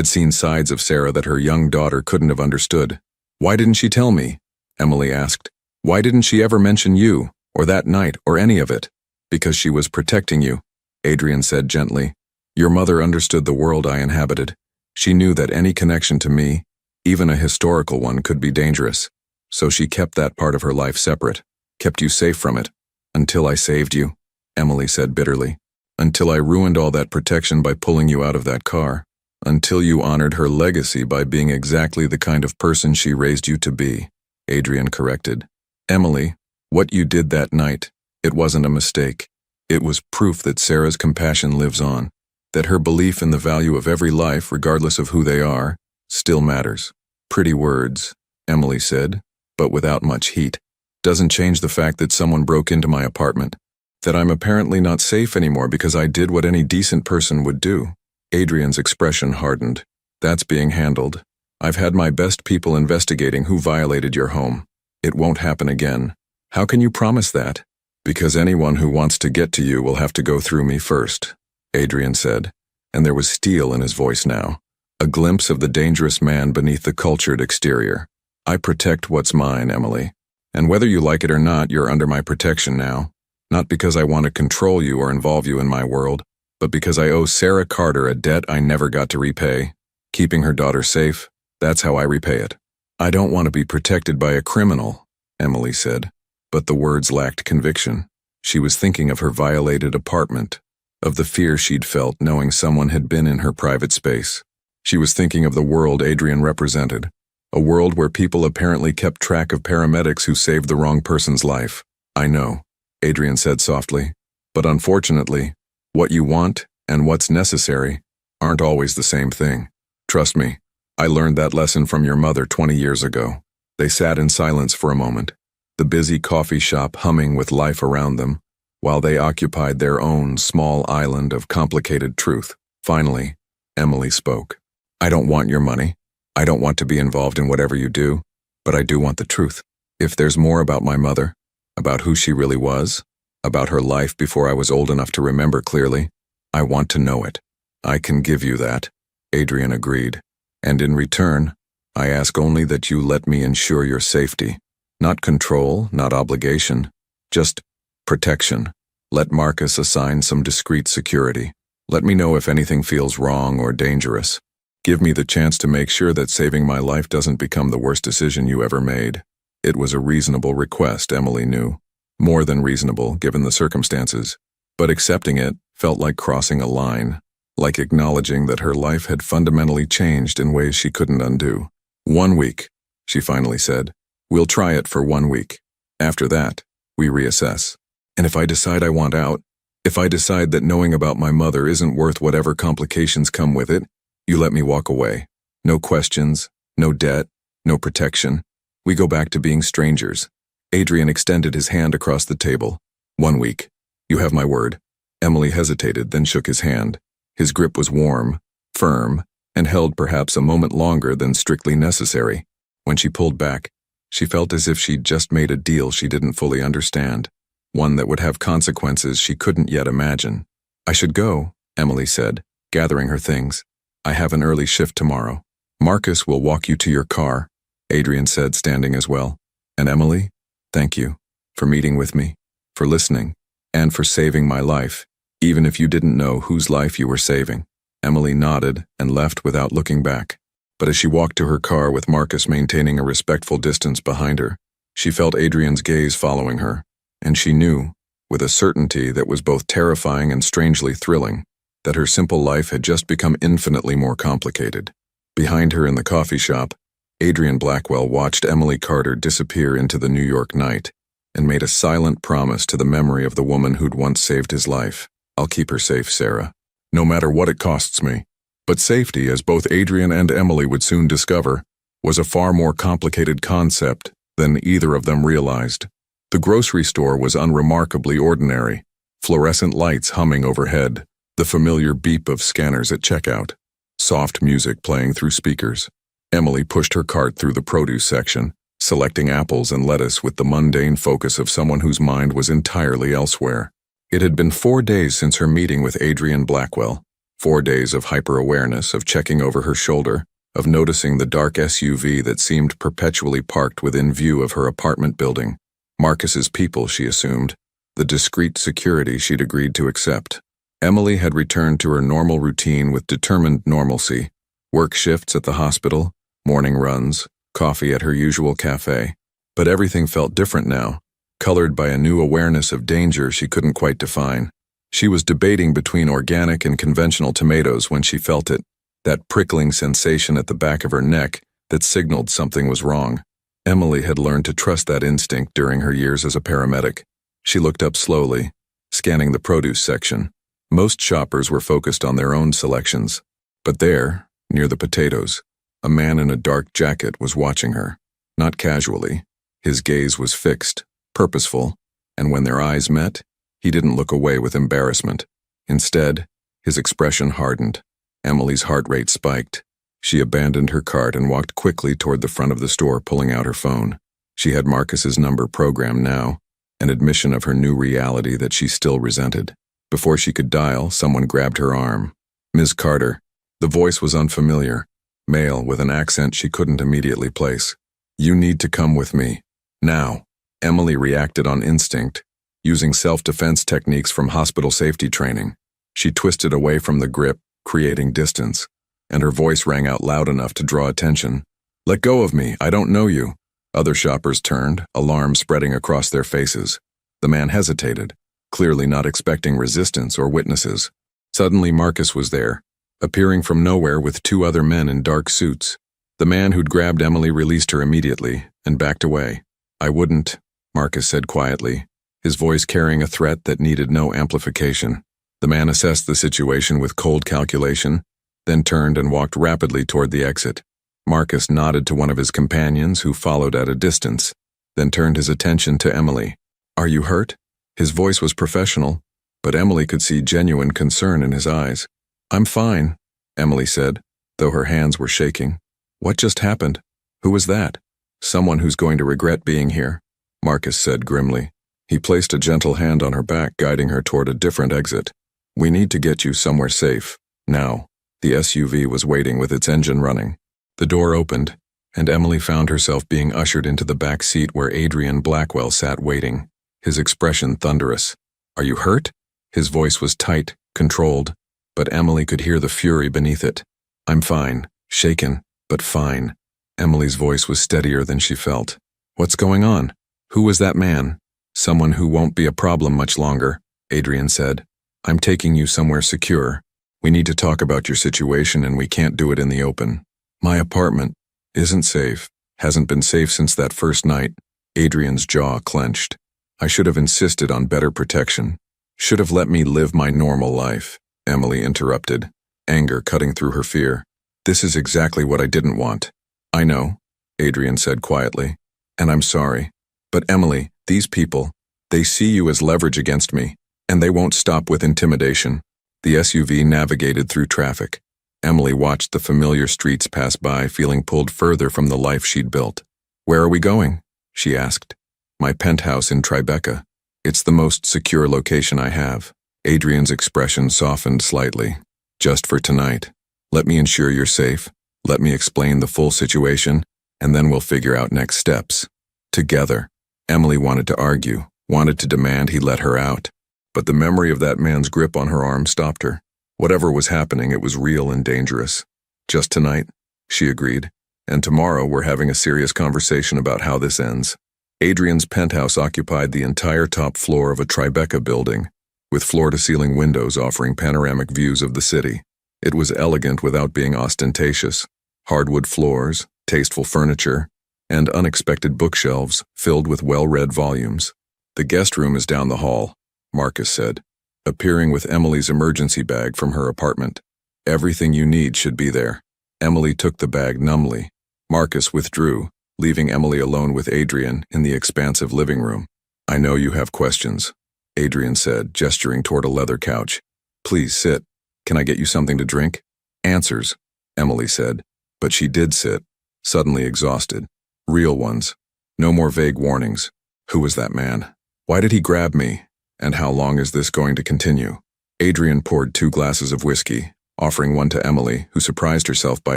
seen sides of Sarah that her young daughter couldn't have understood. Why didn't she tell me? Emily asked. Why didn't she ever mention you, or that night, or any of it? Because she was protecting you, Adrian said gently. Your mother understood the world I inhabited. She knew that any connection to me, even a historical one, could be dangerous. So she kept that part of her life separate, kept you safe from it. Until I saved you, Emily said bitterly. Until I ruined all that protection by pulling you out of that car. Until you honored her legacy by being exactly the kind of person she raised you to be, Adrian corrected. Emily, what you did that night, it wasn't a mistake. It was proof that Sarah's compassion lives on, that her belief in the value of every life, regardless of who they are, still matters. Pretty words, Emily said, but without much heat. Doesn't change the fact that someone broke into my apartment, that I'm apparently not safe anymore because I did what any decent person would do. Adrian's expression hardened. That's being handled. I've had my best people investigating who violated your home. It won't happen again. How can you promise that? Because anyone who wants to get to you will have to go through me first, Adrian said, and there was steel in his voice now, a glimpse of the dangerous man beneath the cultured exterior. I protect what's mine, Emily. And whether you like it or not, you're under my protection now. Not because I want to control you or involve you in my world, but because I owe Sarah Carter a debt I never got to repay. Keeping her daughter safe, that's how I repay it. I don't want to be protected by a criminal, Emily said, but the words lacked conviction. She was thinking of her violated apartment, of the fear she'd felt knowing someone had been in her private space. She was thinking of the world Adrian represented, a world where people apparently kept track of paramedics who saved the wrong person's life. I know, Adrian said softly, but unfortunately, what you want and what's necessary aren't always the same thing. Trust me, I learned that lesson from your mother 20 years ago. They sat in silence for a moment, the busy coffee shop humming with life around them, while they occupied their own small island of complicated truth. Finally, Emily spoke. "I don't want your money. I don't want to be involved in whatever you do, but I do want the truth. If there's more about my mother, about who she really was, about her life before I was old enough to remember clearly, I want to know it." "I can give you that," Adrian agreed. "And in return, I ask only that you let me ensure your safety. Not control, not obligation, just protection. Let Marcus assign some discreet security. Let me know if anything feels wrong or dangerous. Give me the chance to make sure that saving my life doesn't become the worst decision you ever made." It was a reasonable request, Emily knew. More than reasonable, given the circumstances. But accepting it felt like crossing a line, like acknowledging that her life had fundamentally changed in ways she couldn't undo. "1 week," she finally said. "We'll try it for 1 week. After that, we reassess. And if I decide I want out, if I decide that knowing about my mother isn't worth whatever complications come with it, you let me walk away. No questions, no debt, no protection. We go back to being strangers." Adrian extended his hand across the table. 1 week. "You have my word." Emily hesitated, then shook his hand. His grip was warm, firm, and held perhaps a moment longer than strictly necessary. When she pulled back, she felt as if she'd just made a deal she didn't fully understand, one that would have consequences she couldn't yet imagine. "I should go," Emily said, gathering her things. "I have an early shift tomorrow." "Marcus will walk you to your car," Adrian said, standing as well. "And Emily, thank you for meeting with me, for listening, and for saving my life, even if you didn't know whose life you were saving." Emily nodded and left without looking back. But as she walked to her car with Marcus maintaining a respectful distance behind her, she felt Adrian's gaze following her, and she knew, with a certainty that was both terrifying and strangely thrilling, that her simple life had just become infinitely more complicated. Behind her in the coffee shop, Adrian Blackwell watched Emily Carter disappear into the New York night and made a silent promise to the memory of the woman who'd once saved his life. "I'll keep her safe, Sarah, no matter what it costs me." But safety, as both Adrian and Emily would soon discover, was a far more complicated concept than either of them realized. The grocery store was unremarkably ordinary, fluorescent lights humming overhead, the familiar beep of scanners at checkout, soft music playing through speakers. Emily pushed her cart through the produce section, selecting apples and lettuce with the mundane focus of someone whose mind was entirely elsewhere. It had been 4 days since her meeting with Adrian Blackwell, 4 days of hyper-awareness, of checking over her shoulder, of noticing the dark SUV that seemed perpetually parked within view of her apartment building. Marcus's people, she assumed, the discreet security she'd agreed to accept. Emily had returned to her normal routine with determined normalcy, work shifts at the hospital, morning runs, coffee at her usual cafe. But everything felt different now, colored by a new awareness of danger she couldn't quite define. She was debating between organic and conventional tomatoes when she felt it, that prickling sensation at the back of her neck that signaled something was wrong. Emily had learned to trust that instinct during her years as a paramedic. She looked up slowly, scanning the produce section. Most shoppers were focused on their own selections. But there, near the potatoes, a man in a dark jacket was watching her, not casually. His gaze was fixed, purposeful, and when their eyes met, he didn't look away with embarrassment. Instead, his expression hardened. Emily's heart rate spiked. She abandoned her cart and walked quickly toward the front of the store, pulling out her phone. She had Marcus's number programmed now, an admission of her new reality that she still resented. Before she could dial, someone grabbed her arm. "Ms. Carter." The voice was unfamiliar, male with an accent she couldn't immediately place. "You need to come with me. Now." Emily reacted on instinct, using self-defense techniques from hospital safety training. She twisted away from the grip, creating distance, and her voice rang out loud enough to draw attention. "Let go of me, I don't know you." Other shoppers turned, alarm spreading across their faces. The man hesitated, clearly not expecting resistance or witnesses. Suddenly Marcus was there, appearing from nowhere with 2 other men in dark suits. The man who'd grabbed Emily released her immediately and backed away. "I wouldn't," Marcus said quietly, his voice carrying a threat that needed no amplification. The man assessed the situation with cold calculation, then turned and walked rapidly toward the exit. Marcus nodded to one of his companions who followed at a distance, then turned his attention to Emily. "Are you hurt?" His voice was professional, but Emily could see genuine concern in his eyes. "I'm fine," Emily said, though her hands were shaking. "What just happened? Who was that?" "Someone who's going to regret being here," Marcus said grimly. He placed a gentle hand on her back, guiding her toward a different exit. "We need to get you somewhere safe. Now." The SUV was waiting with its engine running. The door opened, and Emily found herself being ushered into the back seat where Adrian Blackwell sat waiting, his expression thunderous. "Are you hurt?" His voice was tight, controlled, but Emily could hear the fury beneath it. "I'm fine, shaken, but fine." Emily's voice was steadier than she felt. "What's going on? Who was that man?" "Someone who won't be a problem much longer," Adrian said. "I'm taking you somewhere secure. We need to talk about your situation and we can't do it in the open." "My apartment isn't safe, hasn't been safe since that first night." Adrian's jaw clenched. "I should have insisted on better protection. Should have let me live my normal life," Emily interrupted, anger cutting through her fear. "This is exactly what I didn't want." "I know," Adrian said quietly, "and I'm sorry. But Emily, these people, they see you as leverage against me, and they won't stop with intimidation." The SUV navigated through traffic. Emily watched the familiar streets pass by, feeling pulled further from the life she'd built. "Where are we going?" she asked. "My penthouse in Tribeca. It's the most secure location I have." Adrian's expression softened slightly. "Just for tonight. Let me ensure you're safe. Let me explain the full situation, and then we'll figure out next steps. Together." Emily wanted to argue, wanted to demand he let her out. But the memory of that man's grip on her arm stopped her. Whatever was happening, it was real and dangerous. "Just tonight," she agreed. "And tomorrow we're having a serious conversation about how this ends." Adrian's penthouse occupied the entire top floor of a Tribeca building, with floor-to-ceiling windows offering panoramic views of the city. It was elegant without being ostentatious. Hardwood floors, tasteful furniture, and unexpected bookshelves filled with well-read volumes. "The guest room is down the hall," Marcus said, appearing with Emily's emergency bag from her apartment. "Everything you need should be there." Emily took the bag numbly. Marcus withdrew, leaving Emily alone with Adrian in the expansive living room. "I know you have questions," Adrian said, gesturing toward a leather couch. "Please sit. Can I get you something to drink?" "Answers," Emily said, but she did sit, suddenly exhausted. Real ones. No more vague warnings. Who was that man? Why did he grab me? And how long is this going to continue? Adrian poured 2 glasses of whiskey, offering one to Emily, who surprised herself by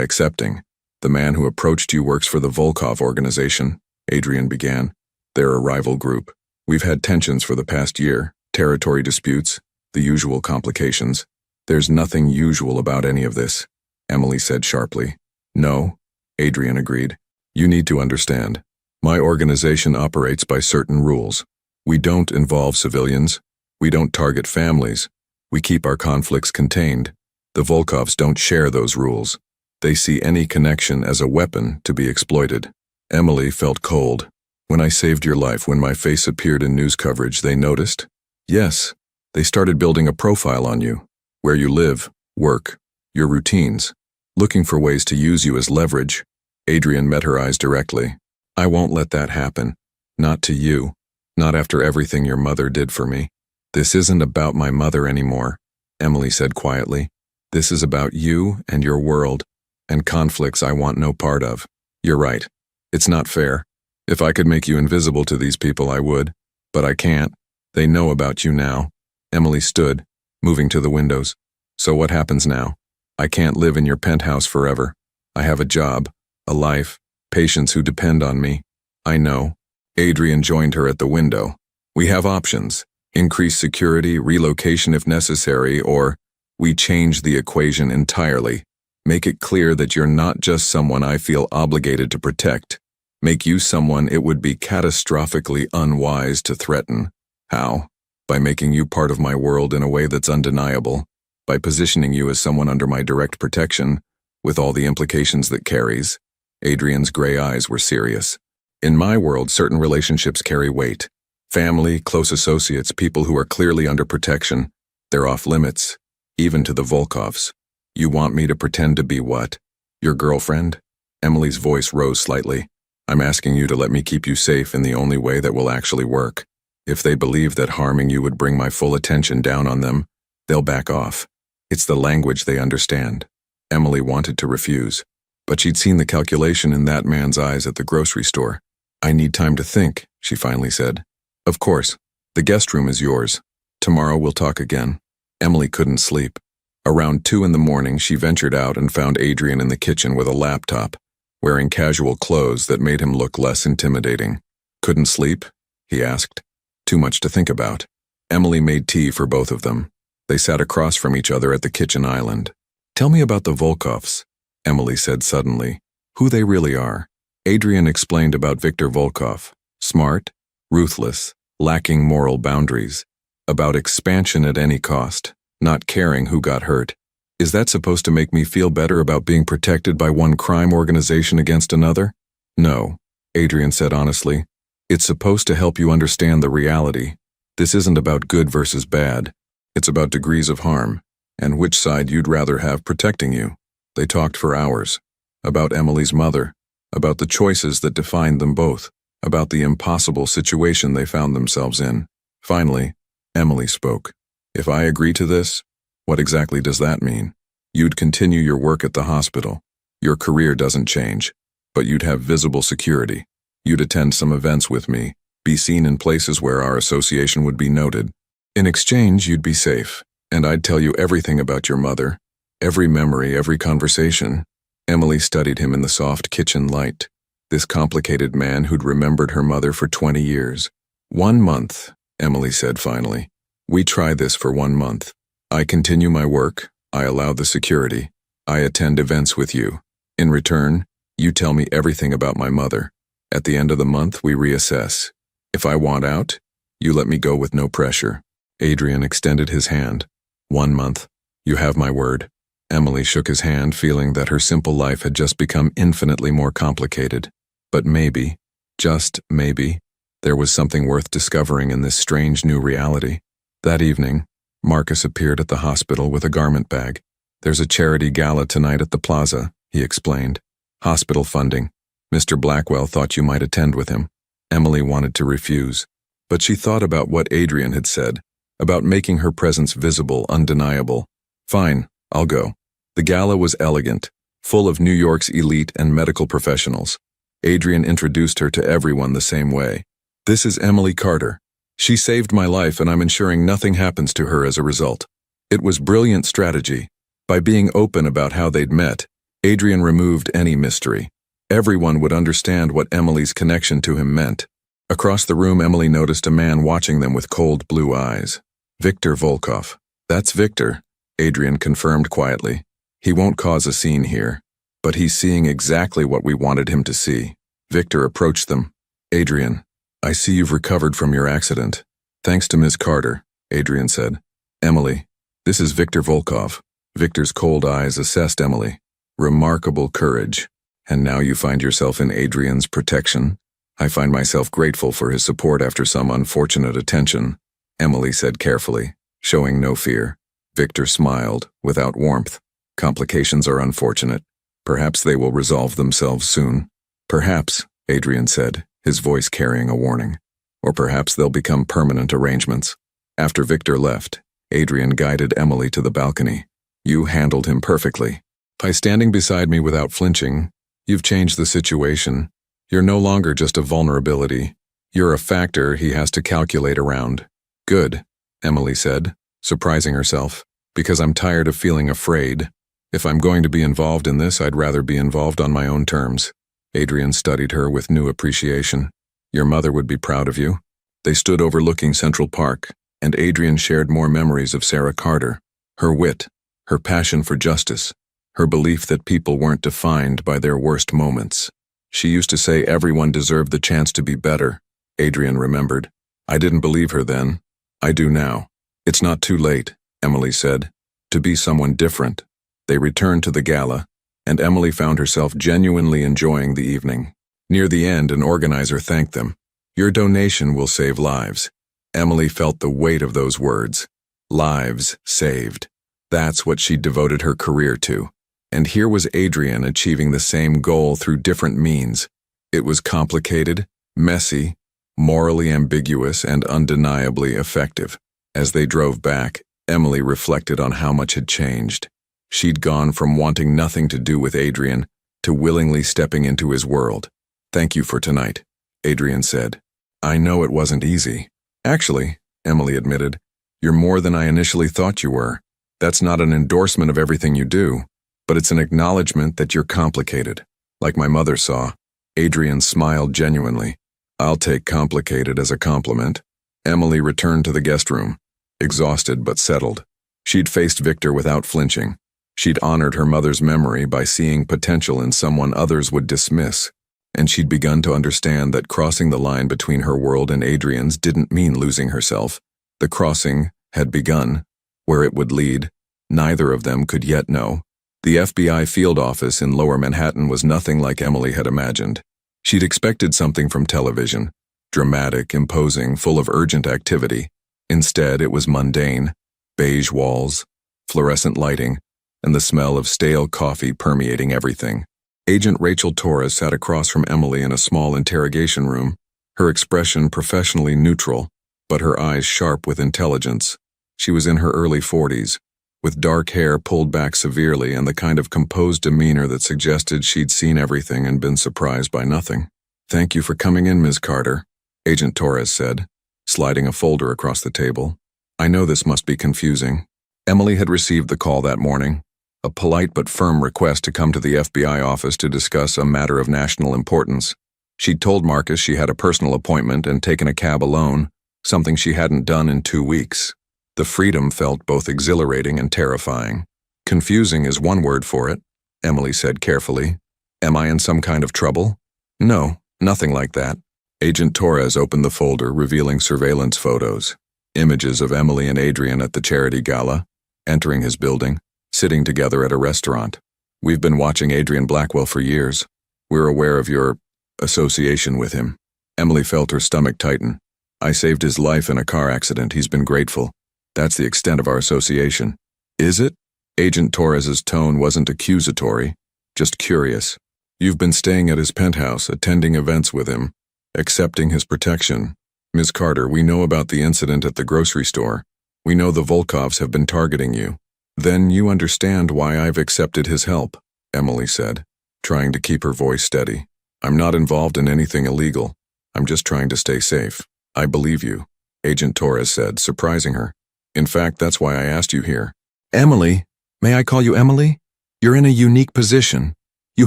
accepting. "The man who approached you works for the Volkov organization," Adrian began. "They're a rival group. We've had tensions for the past year, territory disputes, the usual complications." "There's nothing usual about any of this," Emily said sharply. "No," Adrian agreed. "You need to understand. My organization operates by certain rules. We don't involve civilians. We don't target families. We keep our conflicts contained. The Volkovs don't share those rules. They see any connection as a weapon to be exploited." Emily felt cold. "When I saved your life, when my face appeared in news coverage, they noticed?" "Yes. They started building a profile on you. Where you live, work, your routines. Looking for ways to use you as leverage." Adrian met her eyes directly. "I won't let that happen. Not to you. Not after everything your mother did for me." "This isn't about my mother anymore," Emily said quietly. "This is about you and your world, and conflicts I want no part of." "You're right. It's not fair. If I could make you invisible to these people, I would. But I can't. They know about you now." Emily stood, moving to the windows. "So what happens now? I can't live in your penthouse forever. I have a job, a life, patients who depend on me." "I know." Adrian joined her at the window. "We have options. Increase security, relocation if necessary, or we change the equation entirely. Make it clear that you're not just someone I feel obligated to protect. Make you someone it would be catastrophically unwise to threaten." "How?" "By making you part of my world in a way that's undeniable. By positioning you as someone under my direct protection, with all the implications that carries." Adrian's gray eyes were serious. "In my world, certain relationships carry weight. Family, close associates, people who are clearly under protection. They're off limits, even to the Volkovs. You want me to pretend to be what? Your girlfriend? Emily's voice rose slightly. I'm asking you to let me keep you safe in the only way that will actually work. If they believe that harming you would bring my full attention down on them, they'll back off. It's the language they understand. Emily wanted to refuse, but she'd seen the calculation in that man's eyes at the grocery store. I need time to think, she finally said. Of course. The guest room is yours. Tomorrow we'll talk again. Emily couldn't sleep. Around 2 in the morning, she ventured out and found Adrian in the kitchen with a laptop, wearing casual clothes that made him look less intimidating. Couldn't sleep? He asked. Too much to think about. Emily made tea for both of them. They sat across from each other at the kitchen island. Tell me about the Volkovs, Emily said suddenly. Who they really are. Adrian explained about Viktor Volkov. Smart, ruthless, lacking moral boundaries. About expansion at any cost, not caring who got hurt. Is that supposed to make me feel better about being protected by one crime organization against another? No, Adrian said honestly. It's supposed to help you understand the reality. This isn't about good versus bad. It's about degrees of harm, and which side you'd rather have protecting you. They talked for hours. About Emily's mother. About the choices that defined them both. About the impossible situation they found themselves in. Finally, Emily spoke. If I agree to this, what exactly does that mean? You'd continue your work at the hospital. Your career doesn't change, but you'd have visible security. You'd attend some events with me, be seen in places where our association would be noted. In exchange, you'd be safe, and I'd tell you everything about your mother. Every memory, every conversation. Emily studied him in the soft kitchen light. This complicated man who'd remembered her mother for 20 years. 1 month, Emily said finally. We try this for 1 month. I continue my work. I allow the security. I attend events with you. In return, you tell me everything about my mother. At the end of the month, we reassess. If I want out, you let me go with no pressure. Adrian extended his hand. 1 month. You have my word. Emily shook his hand, feeling that her simple life had just become infinitely more complicated. But maybe, just maybe, there was something worth discovering in this strange new reality. That evening, Marcus appeared at the hospital with a garment bag. There's a charity gala tonight at the plaza, he explained. Hospital funding. Mr. Blackwell thought you might attend with him. Emily wanted to refuse, but she thought about what Adrian had said, about making her presence visible, undeniable. Fine, I'll go. The gala was elegant, full of New York's elite and medical professionals. Adrian introduced her to everyone the same way. This is Emily Carter. She saved my life and I'm ensuring nothing happens to her as a result. It was brilliant strategy. By being open about how they'd met, Adrian removed any mystery. Everyone would understand what Emily's connection to him meant. Across the room, Emily noticed a man watching them with cold blue eyes. Viktor Volkov. That's Viktor, Adrian confirmed quietly. He won't cause a scene here, but he's seeing exactly what we wanted him to see. Viktor approached them. Adrian, I see you've recovered from your accident. Thanks to Ms. Carter, Adrian said. Emily, this is Viktor Volkov. Viktor's cold eyes assessed Emily. Remarkable courage. And now you find yourself in Adrian's protection? I find myself grateful for his support after some unfortunate attention, Emily said carefully, showing no fear. Viktor smiled, without warmth. Complications are unfortunate. Perhaps they will resolve themselves soon. Perhaps, Adrian said, his voice carrying a warning. Or perhaps they'll become permanent arrangements. After Viktor left, Adrian guided Emily to the balcony. You handled him perfectly. By standing beside me without flinching, you've changed the situation. You're no longer just a vulnerability. You're a factor he has to calculate around. Good, Emily said, surprising herself, because I'm tired of feeling afraid. If I'm going to be involved in this, I'd rather be involved on my own terms. Adrian studied her with new appreciation. Your mother would be proud of you. They stood overlooking Central Park, and Adrian shared more memories of Sarah Carter. Her wit, her passion for justice, her belief that people weren't defined by their worst moments. She used to say everyone deserved the chance to be better, Adrian remembered. I didn't believe her then. I do now. It's not too late, Emily said, to be someone different. They returned to the gala, and Emily found herself genuinely enjoying the evening. Near the end, an organizer thanked them. Your donation will save lives. Emily felt the weight of those words. Lives saved. That's what she'd devoted her career to. And here was Adrian achieving the same goal through different means. It was complicated, messy, morally ambiguous, and undeniably effective. As they drove back, Emily reflected on how much had changed. She'd gone from wanting nothing to do with Adrian to willingly stepping into his world. "Thank you for tonight," Adrian said. "I know it wasn't easy." "Actually," Emily admitted, "you're more than I initially thought you were. That's not an endorsement of everything you do, but it's an acknowledgement that you're complicated, like my mother saw." Adrian smiled genuinely. "I'll take complicated as a compliment." Emily returned to the guest room, exhausted but settled. She'd faced Victor without flinching. She'd honored her mother's memory by seeing potential in someone others would dismiss, and she'd begun to understand that crossing the line between her world and Adrian's didn't mean losing herself. The crossing had begun. Where it would lead, neither of them could yet know. The FBI field office in Lower Manhattan was nothing like Emily had imagined. She'd expected something from television, dramatic, imposing, full of urgent activity. Instead, it was mundane, beige walls, fluorescent lighting, and the smell of stale coffee permeating everything. Agent Rachel Torres sat across from Emily in a small interrogation room, her expression professionally neutral, but her eyes sharp with intelligence. She was in her early 40s, with dark hair pulled back severely and the kind of composed demeanor that suggested she'd seen everything and been surprised by nothing. "Thank you for coming in, Ms. Carter," Agent Torres said, sliding a folder across the table. "I know this must be confusing." Emily had received the call that morning, a polite but firm request to come to the FBI office to discuss a matter of national importance. She'd told Marcus she had a personal appointment and taken a cab alone, something she hadn't done in 2 weeks. The freedom felt both exhilarating and terrifying. "Confusing is one word for it," Emily said carefully. "Am I in some kind of trouble?" "No, nothing like that." Agent Torres opened the folder, revealing surveillance photos. Images of Emily and Adrian at the charity gala, entering his building, sitting together at a restaurant. "We've been watching Adrian Blackwell for years. We're aware of your association with him." Emily felt her stomach tighten. "I saved his life in a car accident. He's been grateful. That's the extent of our association." "Is it?" Agent Torres's tone wasn't accusatory, just curious. "You've been staying at his penthouse, attending events with him, accepting his protection. Ms. Carter, we know about the incident at the grocery store. We know the Volkovs have been targeting you. Then you understand why I've accepted his help," Emily said, trying to keep her voice steady. "I'm not involved in anything illegal. I'm just trying to stay safe." "I believe you," Agent Torres said, surprising her. "In fact, that's why I asked you here." "Emily, may I call you Emily? You're in a unique position. You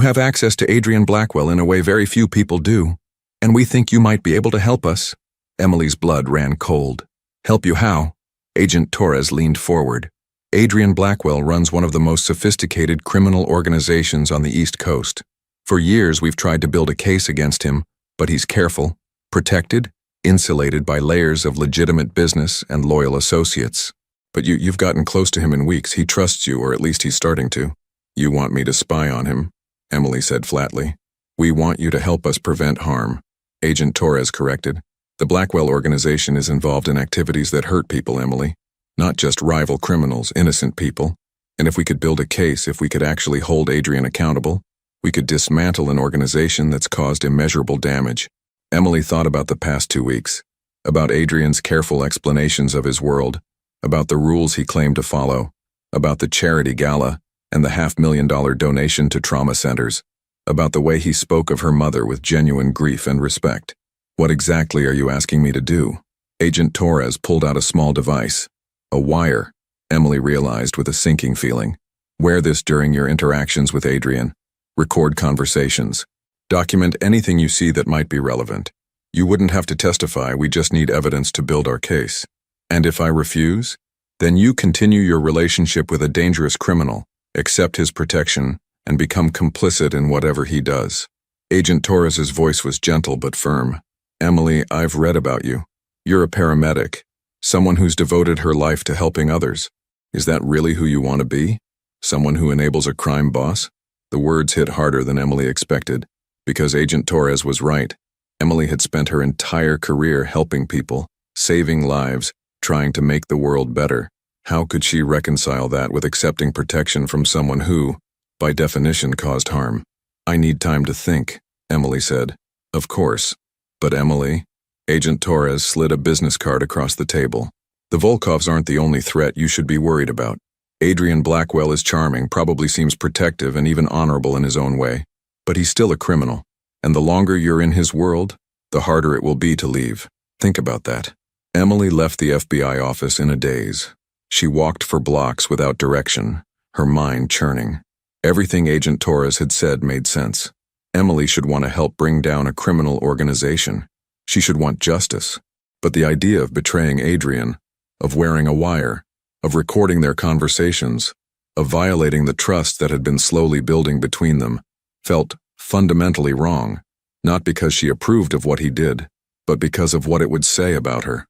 have access to Adrian Blackwell in a way very few people do, and we think you might be able to help us." Emily's blood ran cold. "Help you how?" Agent Torres leaned forward. "Adrian Blackwell runs one of the most sophisticated criminal organizations on the East Coast. For years we've tried to build a case against him, but he's careful, protected, insulated by layers of legitimate business and loyal associates. But you've gotten close to him in weeks. He trusts you, or at least he's starting to." "You want me to spy on him," Emily said flatly. "We want you to help us prevent harm," Agent Torres corrected. "The Blackwell organization is involved in activities that hurt people, Emily. Not just rival criminals, innocent people. And if we could build a case, if we could actually hold Adrian accountable, we could dismantle an organization that's caused immeasurable damage." Emily thought about the past 2 weeks, about Adrian's careful explanations of his world, about the rules he claimed to follow, about the charity gala and the $500,000 donation to trauma centers, about the way he spoke of her mother with genuine grief and respect. "What exactly are you asking me to do?" Agent Torres pulled out a small device. A wire, Emily realized with a sinking feeling. "Wear this during your interactions with Adrian. Record conversations. Document anything you see that might be relevant. You wouldn't have to testify, we just need evidence to build our case. And if I refuse, then you continue your relationship with a dangerous criminal, accept his protection, and become complicit in whatever he does." Agent Torres's voice was gentle but firm. "Emily, I've read about you. You're a paramedic, someone who's devoted her life to helping others. Is that really who you want to be? Someone who enables a crime boss?" The words hit harder than Emily expected. Because Agent Torres was right. Emily had spent her entire career helping people, saving lives, trying to make the world better. How could she reconcile that with accepting protection from someone who, by definition caused harm. I need time to think, Emily said. Of course. But Emily, Agent Torres slid a business card across the table. The Volkovs aren't the only threat you should be worried about. Adrian Blackwell is charming, probably seems protective and even honorable in his own way. But he's still a criminal. And the longer you're in his world, the harder it will be to leave. Think about that. Emily left the FBI office in a daze. She walked for blocks without direction, her mind churning. Everything Agent Torres had said made sense. Emily should want to help bring down a criminal organization. She should want justice. But the idea of betraying Adrian, of wearing a wire, of recording their conversations, of violating the trust that had been slowly building between them, felt fundamentally wrong, not because she approved of what he did, but because of what it would say about her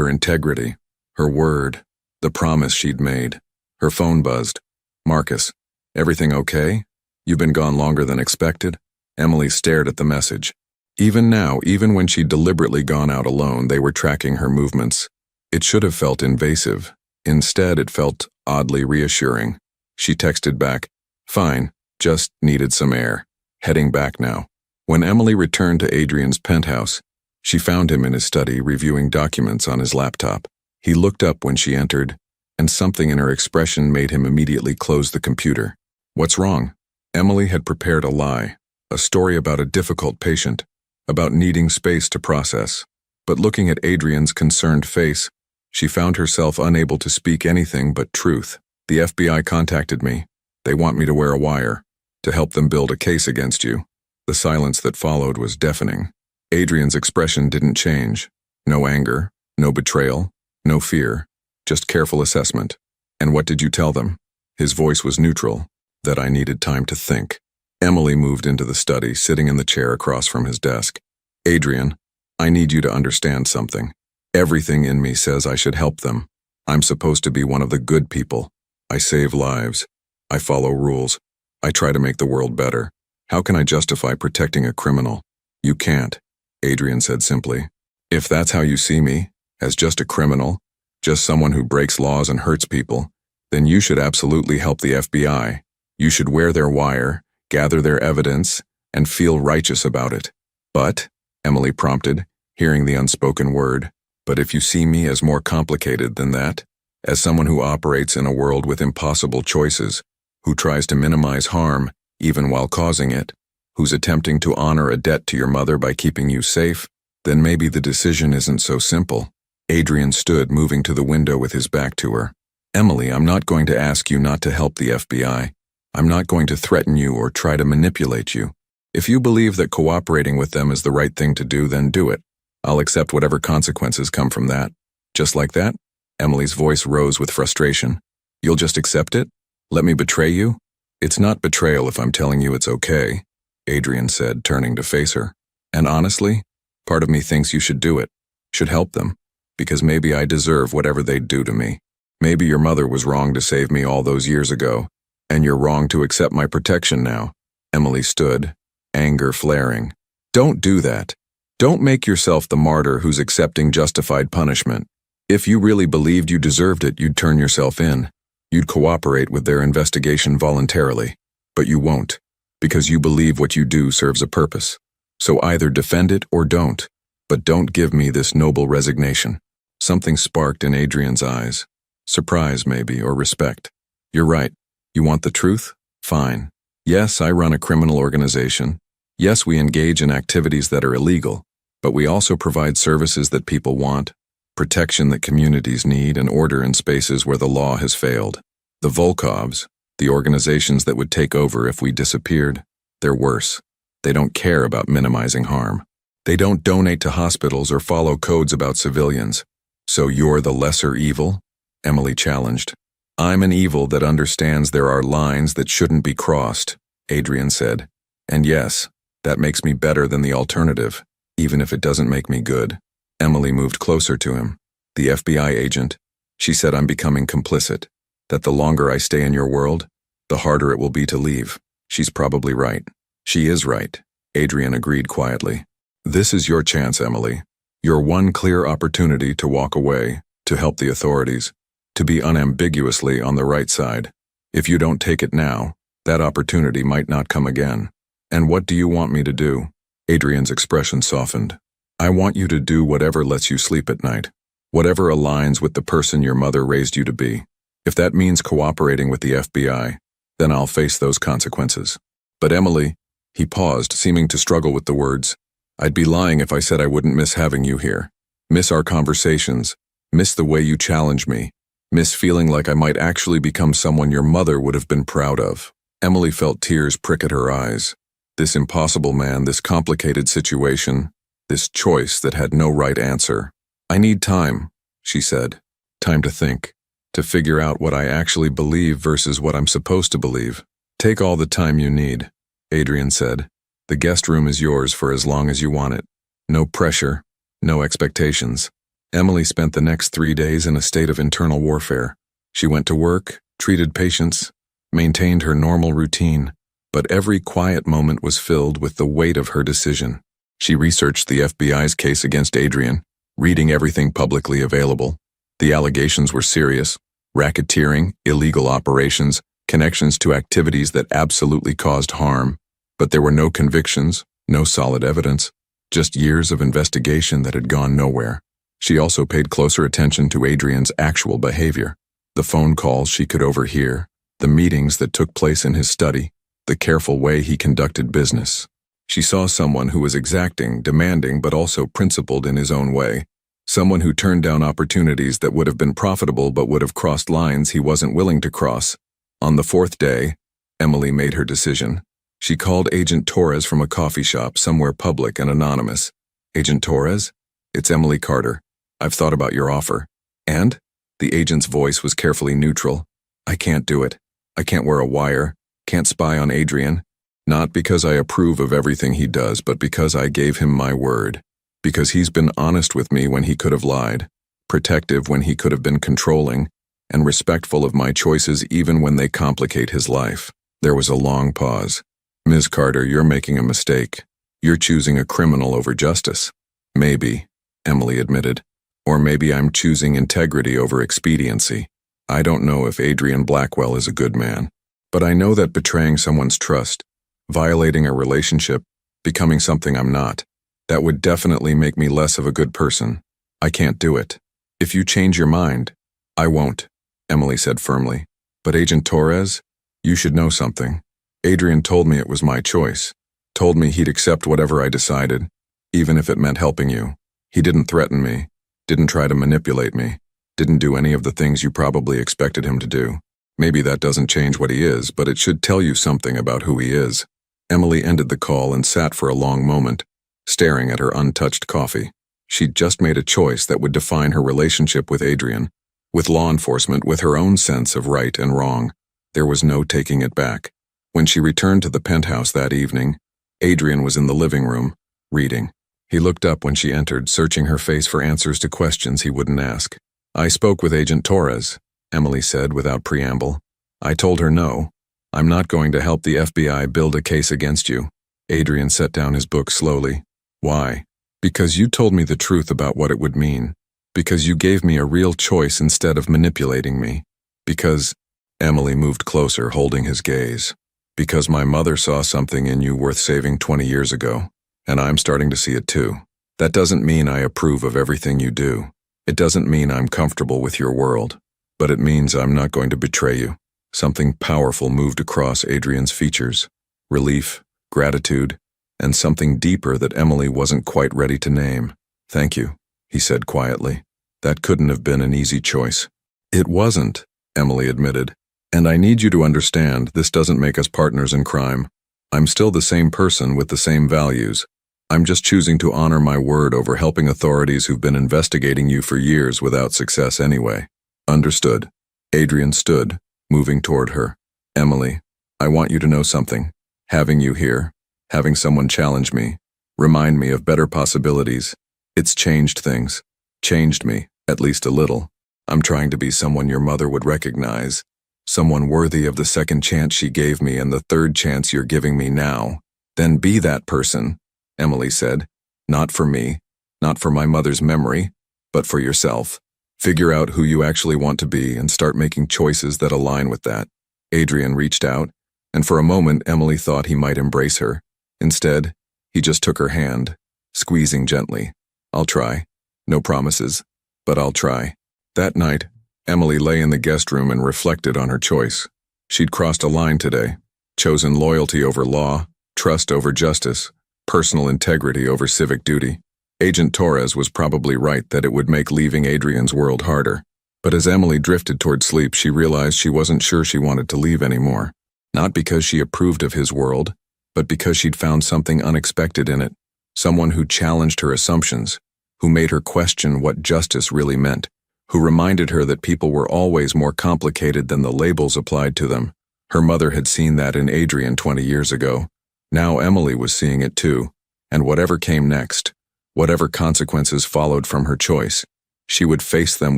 integrity, her word, the promise she'd made. Her phone buzzed. Marcus, everything okay? You've been gone longer than expected? Emily stared at the message. Even now, even when she'd deliberately gone out alone, they were tracking her movements. It should have felt invasive. Instead, it felt oddly reassuring. She texted back, "Fine, just needed some air. Heading back now." When Emily returned to Adrian's penthouse, she found him in his study reviewing documents on his laptop. He looked up when she entered, and something in her expression made him immediately close the computer. "What's wrong?" Emily had prepared a lie, a story about a difficult patient, about needing space to process. But looking at Adrian's concerned face, she found herself unable to speak anything but truth. "The FBI contacted me. They want me to wear a wire, to help them build a case against you." The silence that followed was deafening. Adrian's expression didn't change. No anger, no betrayal, no fear, just careful assessment. "And what did you tell them?" His voice was neutral, that I needed time to think. Emily moved into the study, sitting in the chair across from his desk. "Adrian, I need you to understand something. Everything in me says I should help them. I'm supposed to be one of the good people. I save lives. I follow rules. I try to make the world better. How can I justify protecting a criminal?" "You can't," Adrian said simply. "If that's how you see me, as just a criminal, just someone who breaks laws and hurts people, then you should absolutely help the FBI. You should wear their wire, gather their evidence, and feel righteous about it." "But," Emily prompted, hearing the unspoken word, "but if you see me as more complicated than that, as someone who operates in a world with impossible choices, who tries to minimize harm even while causing it, who's attempting to honor a debt to your mother by keeping you safe, then maybe the decision isn't so simple." Adrian stood, moving to the window with his back to her. "Emily, I'm not going to ask you not to help the FBI. I'm not going to threaten you or try to manipulate you. If you believe that cooperating with them is the right thing to do, then do it. I'll accept whatever consequences come from that." "Just like that?" Emily's voice rose with frustration. "You'll just accept it? Let me betray you?" "It's not betrayal if I'm telling you it's okay," Adrian said, turning to face her. "And honestly, part of me thinks you should do it, should help them, because maybe I deserve whatever they'd do to me. Maybe your mother was wrong to save me all those years ago, and you're wrong to accept my protection now." Emily stood, anger flaring. "Don't do that. Don't make yourself the martyr who's accepting justified punishment. If you really believed you deserved it, you'd turn yourself in. You'd cooperate with their investigation voluntarily. But you won't, because you believe what you do serves a purpose. So either defend it or don't, but don't give me this noble resignation." Something sparked in Adrian's eyes. Surprise, maybe, or respect. "You're right. You want the truth? Fine. Yes, I run a criminal organization. Yes, we engage in activities that are illegal, but we also provide services that people want, protection that communities need, and order in spaces where the law has failed. The Volkovs, the organizations that would take over if we disappeared, they're worse. They don't care about minimizing harm. They don't donate to hospitals or follow codes about civilians. So you're the lesser evil?" Emily challenged. "I'm an evil that understands there are lines that shouldn't be crossed," Adrian said. "And yes, that makes me better than the alternative, even if it doesn't make me good." Emily moved closer to him. "The FBI agent, she said I'm becoming complicit, that the longer I stay in your world, the harder it will be to leave. She's probably right." "She is right," Adrian agreed quietly. "This is your chance, Emily. Your one clear opportunity to walk away, to help the authorities, to be unambiguously on the right side. If you don't take it now, That opportunity might not come again. And what do you want me to do? Adrian's expression softened. I want you to do whatever lets you sleep at night. Whatever aligns with the person your mother raised you to be. If that means cooperating with the FBI, then I'll face those consequences. But Emily, he paused, seeming to struggle with the words. I'd be lying if I said I wouldn't miss having you here. Miss our conversations. Miss the way you challenge me. Miss feeling like I might actually become someone your mother would have been proud of. Emily felt tears prick at her eyes. This impossible man, this complicated situation, this choice that had no right answer. I need time, she said. Time to think. To figure out what I actually believe versus what I'm supposed to believe. Take all the time you need, Adrian said. The guest room is yours for as long as you want it. No pressure, no expectations. Emily spent the next 3 days in a state of internal warfare. She went to work, treated patients, maintained her normal routine, but every quiet moment was filled with the weight of her decision. She researched the FBI's case against Adrian, reading everything publicly available. The allegations were serious: racketeering, illegal operations, connections to activities that absolutely caused harm. But there were no convictions, no solid evidence, just years of investigation that had gone nowhere. She also paid closer attention to Adrian's actual behavior. The phone calls she could overhear, the meetings that took place in his study, the careful way he conducted business. She saw someone who was exacting, demanding, but also principled in his own way. Someone who turned down opportunities that would have been profitable but would have crossed lines he wasn't willing to cross. On the 4th day, Emily made her decision. She called Agent Torres from a coffee shop somewhere public and anonymous. Agent Torres? It's Emily Carter. I've thought about your offer. And? The agent's voice was carefully neutral. I can't do it. I can't wear a wire. Can't spy on Adrian. Not because I approve of everything he does, but because I gave him my word. Because he's been honest with me when he could have lied, protective when he could have been controlling, and respectful of my choices even when they complicate his life. There was a long pause. Ms. Carter, you're making a mistake. You're choosing a criminal over justice. Maybe, Emily admitted. Or maybe I'm choosing integrity over expediency. I don't know if Adrian Blackwell is a good man, but I know that betraying someone's trust, violating a relationship, becoming something I'm not, that would definitely make me less of a good person. I can't do it. If you change your mind, I won't, Emily said firmly. But Agent Torres, you should know something. Adrian told me it was my choice, told me he'd accept whatever I decided, even if it meant helping you. He didn't threaten me, didn't try to manipulate me, didn't do any of the things you probably expected him to do. Maybe that doesn't change what he is, but it should tell you something about who he is. Emily ended the call and sat for a long moment, staring at her untouched coffee. She'd just made a choice that would define her relationship with Adrian, with law enforcement, with her own sense of right and wrong. There was no taking it back. When she returned to the penthouse that evening, Adrian was in the living room, reading. He looked up when she entered, searching her face for answers to questions he wouldn't ask. I spoke with Agent Torres, Emily said without preamble. I told her no. I'm not going to help the FBI build a case against you. Adrian set down his book slowly. Why? Because you told me the truth about what it would mean. Because you gave me a real choice instead of manipulating me. Because... Emily moved closer, holding his gaze. Because my mother saw something in you worth saving 20 years ago, and I'm starting to see it too. That doesn't mean I approve of everything you do. It doesn't mean I'm comfortable with your world. But it means I'm not going to betray you. Something powerful moved across Adrian's features. Relief, gratitude, and something deeper that Emily wasn't quite ready to name. Thank you, he said quietly. That couldn't have been an easy choice. It wasn't, Emily admitted. And I need you to understand, this doesn't make us partners in crime. I'm still the same person with the same values. I'm just choosing to honor my word over helping authorities who've been investigating you for years without success anyway. Understood. Adrian stood, moving toward her. Emily, I want you to know something. Having you here, having someone challenge me, remind me of better possibilities. It's changed things. Changed me, at least a little. I'm trying to be someone your mother would recognize. Someone worthy of the second chance she gave me and the third chance you're giving me now. Then be that person, Emily said. Not for me, not for my mother's memory, but for yourself. Figure out who you actually want to be and start making choices that align with that. Adrian reached out and for a moment Emily thought he might embrace her. Instead, he just took her hand, squeezing gently. "I'll try. No promises, but I'll try." That night, Emily lay in the guest room and reflected on her choice. She'd crossed a line today, chosen loyalty over law, trust over justice, personal integrity over civic duty. Agent Torres was probably right that it would make leaving Adrian's world harder. But as Emily drifted toward sleep, she realized she wasn't sure she wanted to leave anymore. Not because she approved of his world, but because she'd found something unexpected in it. Someone who challenged her assumptions, who made her question what justice really meant, who reminded her that people were always more complicated than the labels applied to them. Her mother had seen that in Adrian 20 years ago. Now Emily was seeing it too, and whatever came next, whatever consequences followed from her choice, she would face them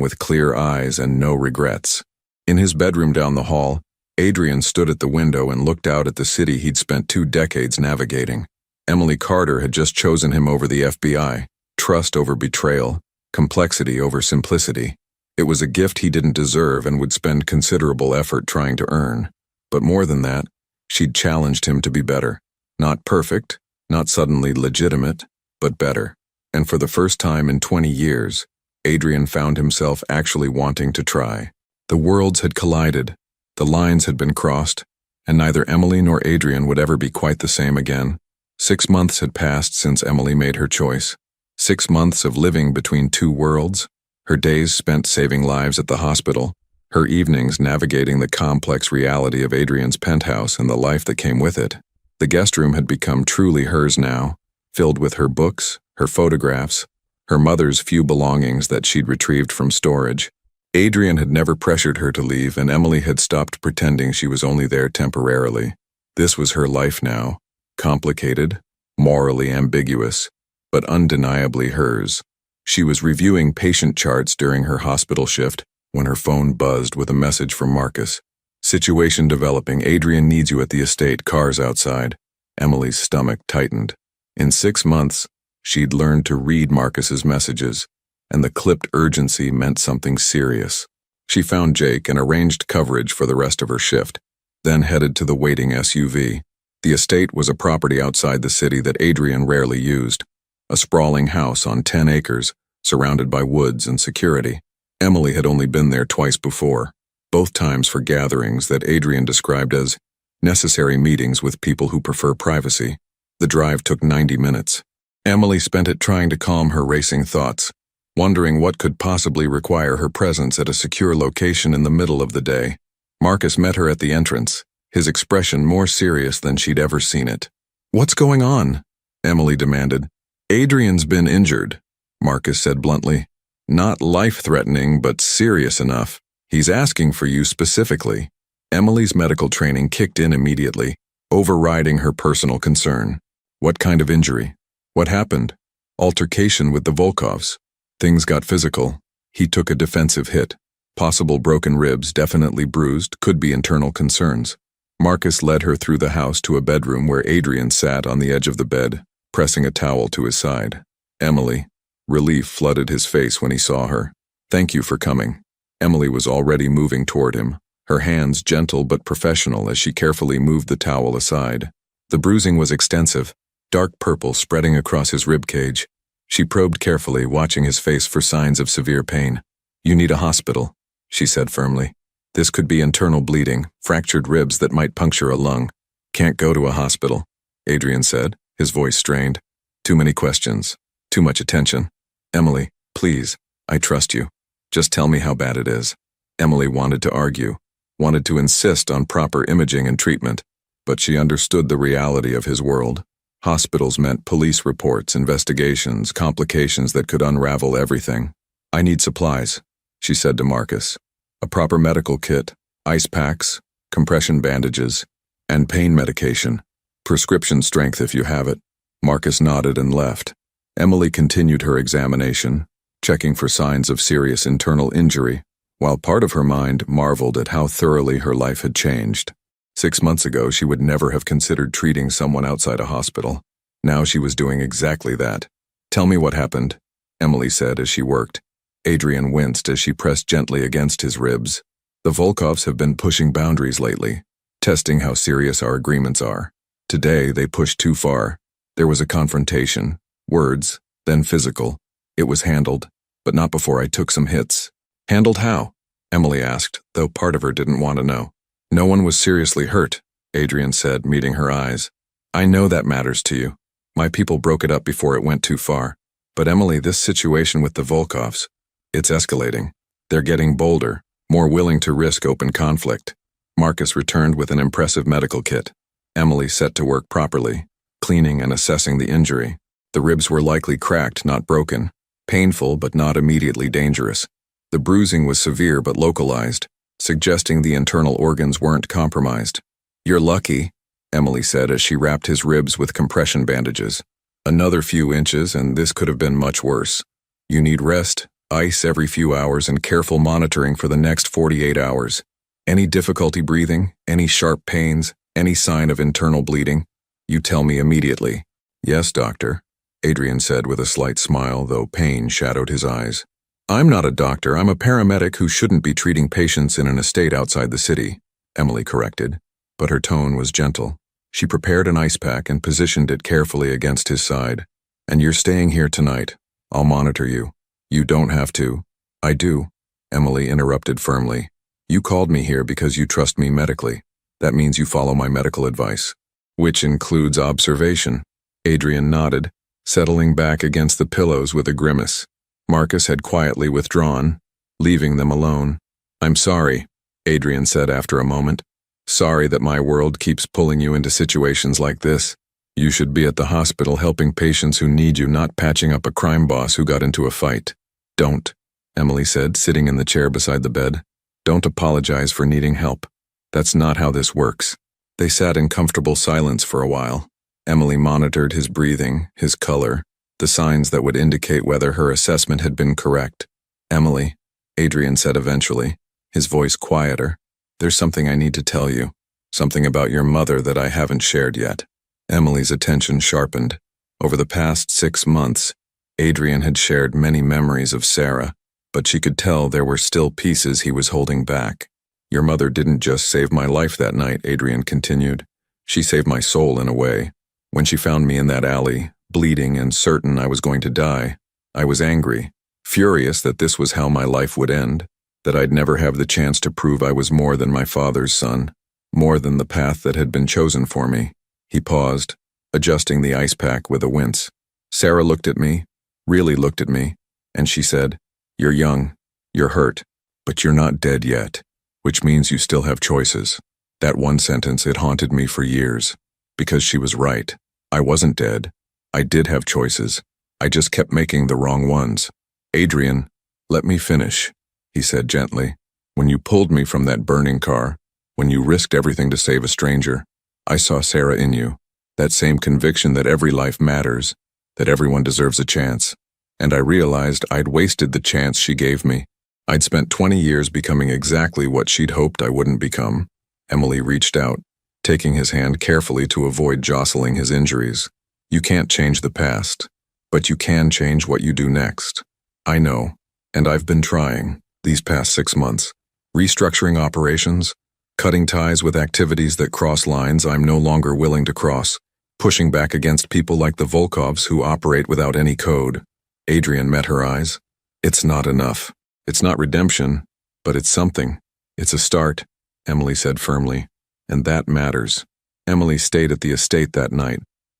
with clear eyes and no regrets. In his bedroom down the hall, Adrian stood at the window and looked out at the city he'd spent 2 decades navigating. Emily Carter had just chosen him over the FBI, trust over betrayal, complexity over simplicity. It was a gift he didn't deserve and would spend considerable effort trying to earn. But more than that, she'd challenged him to be better. Not perfect, not suddenly legitimate, but better. And for the first time in 20 years, Adrian found himself actually wanting to try. The worlds had collided, the lines had been crossed, and neither Emily nor Adrian would ever be quite the same again. 6 months had passed since Emily made her choice. 6 months of living between 2 worlds, her days spent saving lives at the hospital, her evenings navigating the complex reality of Adrian's penthouse and the life that came with it. The guest room had become truly hers now, filled with her books, her photographs, her mother's few belongings that she'd retrieved from storage. Adrian had never pressured her to leave, and Emily had stopped pretending she was only there temporarily. This was her life now, complicated, morally ambiguous, but undeniably hers. She was reviewing patient charts during her hospital shift when her phone buzzed with a message from Marcus. "Situation developing. Adrian needs you at the estate. Cars outside." Emily's stomach tightened. In 6 months, she'd learned to read Marcus's messages, and the clipped urgency meant something serious. She found Jake and arranged coverage for the rest of her shift, then headed to the waiting SUV. The estate was a property outside the city that Adrian rarely used, a sprawling house on 10 acres, surrounded by woods and security. Emily had only been there twice before, both times for gatherings that Adrian described as necessary meetings with people who prefer privacy. The drive took 90 minutes. Emily spent it trying to calm her racing thoughts, wondering what could possibly require her presence at a secure location in the middle of the day. Marcus met her at the entrance, his expression more serious than she'd ever seen it. "What's going on?" Emily demanded. "Adrian's been injured," Marcus said bluntly. "Not life-threatening, but serious enough. He's asking for you specifically." Emily's medical training kicked in immediately, overriding her personal concern. "What kind of injury? What happened?" "Altercation with the Volkovs. Things got physical. He took a defensive hit. Possible broken ribs, definitely bruised, could be internal concerns." Marcus led her through the house to a bedroom where Adrian sat on the edge of the bed, pressing a towel to his side. "Emily." Relief flooded his face when he saw her. "Thank you for coming." Emily was already moving toward him, her hands gentle but professional as she carefully moved the towel aside. The bruising was extensive, dark purple spreading across his ribcage. She probed carefully, watching his face for signs of severe pain. "You need a hospital," she said firmly. "This could be internal bleeding, fractured ribs that might puncture a lung." "Can't go to a hospital," Adrian said, his voice strained. "Too many questions. Too much attention." "Emily, please, I trust you. Just tell me how bad it is." Emily wanted to argue, wanted to insist on proper imaging and treatment, but she understood the reality of his world. Hospitals meant police reports, investigations, complications that could unravel everything. "I need supplies," she said to Marcus. "A proper medical kit, ice packs, compression bandages, and pain medication. Prescription strength if you have it." Marcus nodded and left. Emily continued her examination, checking for signs of serious internal injury, while part of her mind marveled at how thoroughly her life had changed. 6 months ago, she would never have considered treating someone outside a hospital. Now she was doing exactly that. "Tell me what happened," Emily said as she worked. Adrian winced as she pressed gently against his ribs. "The Volkovs have been pushing boundaries lately. testing how serious our agreements are. Today, they pushed too far. There was a confrontation, words, then physical. It was handled, but not before I took some hits. Handled how? Emily asked, though part of her didn't want to know. No one was seriously hurt, Adrian said, meeting her eyes. I know that matters to you. My people broke it up before it went too far. But Emily, this situation with the Volkovs, it's escalating. They're getting bolder, more willing to risk open conflict. Marcus returned with an impressive medical kit. Emily set to work properly, cleaning and assessing the injury. The ribs were likely cracked, not broken. Painful, but not immediately dangerous. The bruising was severe but localized, suggesting the internal organs weren't compromised. You're lucky, Emily said as she wrapped his ribs with compression bandages. Another few inches and this could have been much worse. You need rest, ice every few hours, and careful monitoring for the next 48 hours. Any difficulty breathing, any sharp pains, any sign of internal bleeding? You tell me immediately. Yes, doctor, Adrian said with a slight smile, though pain shadowed his eyes. I'm not a doctor, I'm a paramedic who shouldn't be treating patients in an estate outside the city, Emily corrected, but her tone was gentle. She prepared an ice pack and positioned it carefully against his side. And you're staying here tonight. I'll monitor you. You don't have to. I do, Emily interrupted firmly. You called me here because you trust me medically. That means you follow my medical advice. Which includes observation. Adrian nodded, settling back against the pillows with a grimace. Marcus had quietly withdrawn, leaving them alone. I'm sorry, Adrian said after a moment. Sorry that my world keeps pulling you into situations like this. You should be at the hospital helping patients who need you, not patching up a crime boss who got into a fight. Don't, Emily said, sitting in the chair beside the bed. Don't apologize for needing help. That's not how this works. They sat in comfortable silence for a while. Emily monitored his breathing, his color, the signs that would indicate whether her assessment had been correct. Emily, Adrian said eventually, his voice quieter. There's something I need to tell you. Something about your mother that I haven't shared yet. Emily's attention sharpened. Over the past 6 months, Adrian had shared many memories of Sarah, but she could tell there were still pieces he was holding back. Your mother didn't just save my life that night, Adrian continued. She saved my soul in a way. When she found me in that alley, bleeding and certain I was going to die, I was angry, furious that this was how my life would end, that I'd never have the chance to prove I was more than my father's son, more than the path that had been chosen for me. He paused, adjusting the ice pack with a wince. Sarah looked at me, really looked at me, and she said, You're young, you're hurt, but you're not dead yet, which means you still have choices. That one sentence, it haunted me for years, because she was right. I wasn't dead. I did have choices. I just kept making the wrong ones. Adrian, let me finish, he said gently. When you pulled me from that burning car, when you risked everything to save a stranger, I saw Sarah in you, that same conviction that every life matters, that everyone deserves a chance. And I realized I'd wasted the chance she gave me. I'd spent 20 years becoming exactly what she'd hoped I wouldn't become. Emily reached out, taking his hand carefully to avoid jostling his injuries. You can't change the past, but you can change what you do next. I know, and I've been trying, these past 6 months. Restructuring operations, cutting ties with activities that cross lines I'm no longer willing to cross, pushing back against people like the Volkovs who operate without any code. Adrian met her eyes. It's not enough. It's not redemption, but it's something. It's a start, Emily said firmly, and that matters. Emily stayed at the estate that night,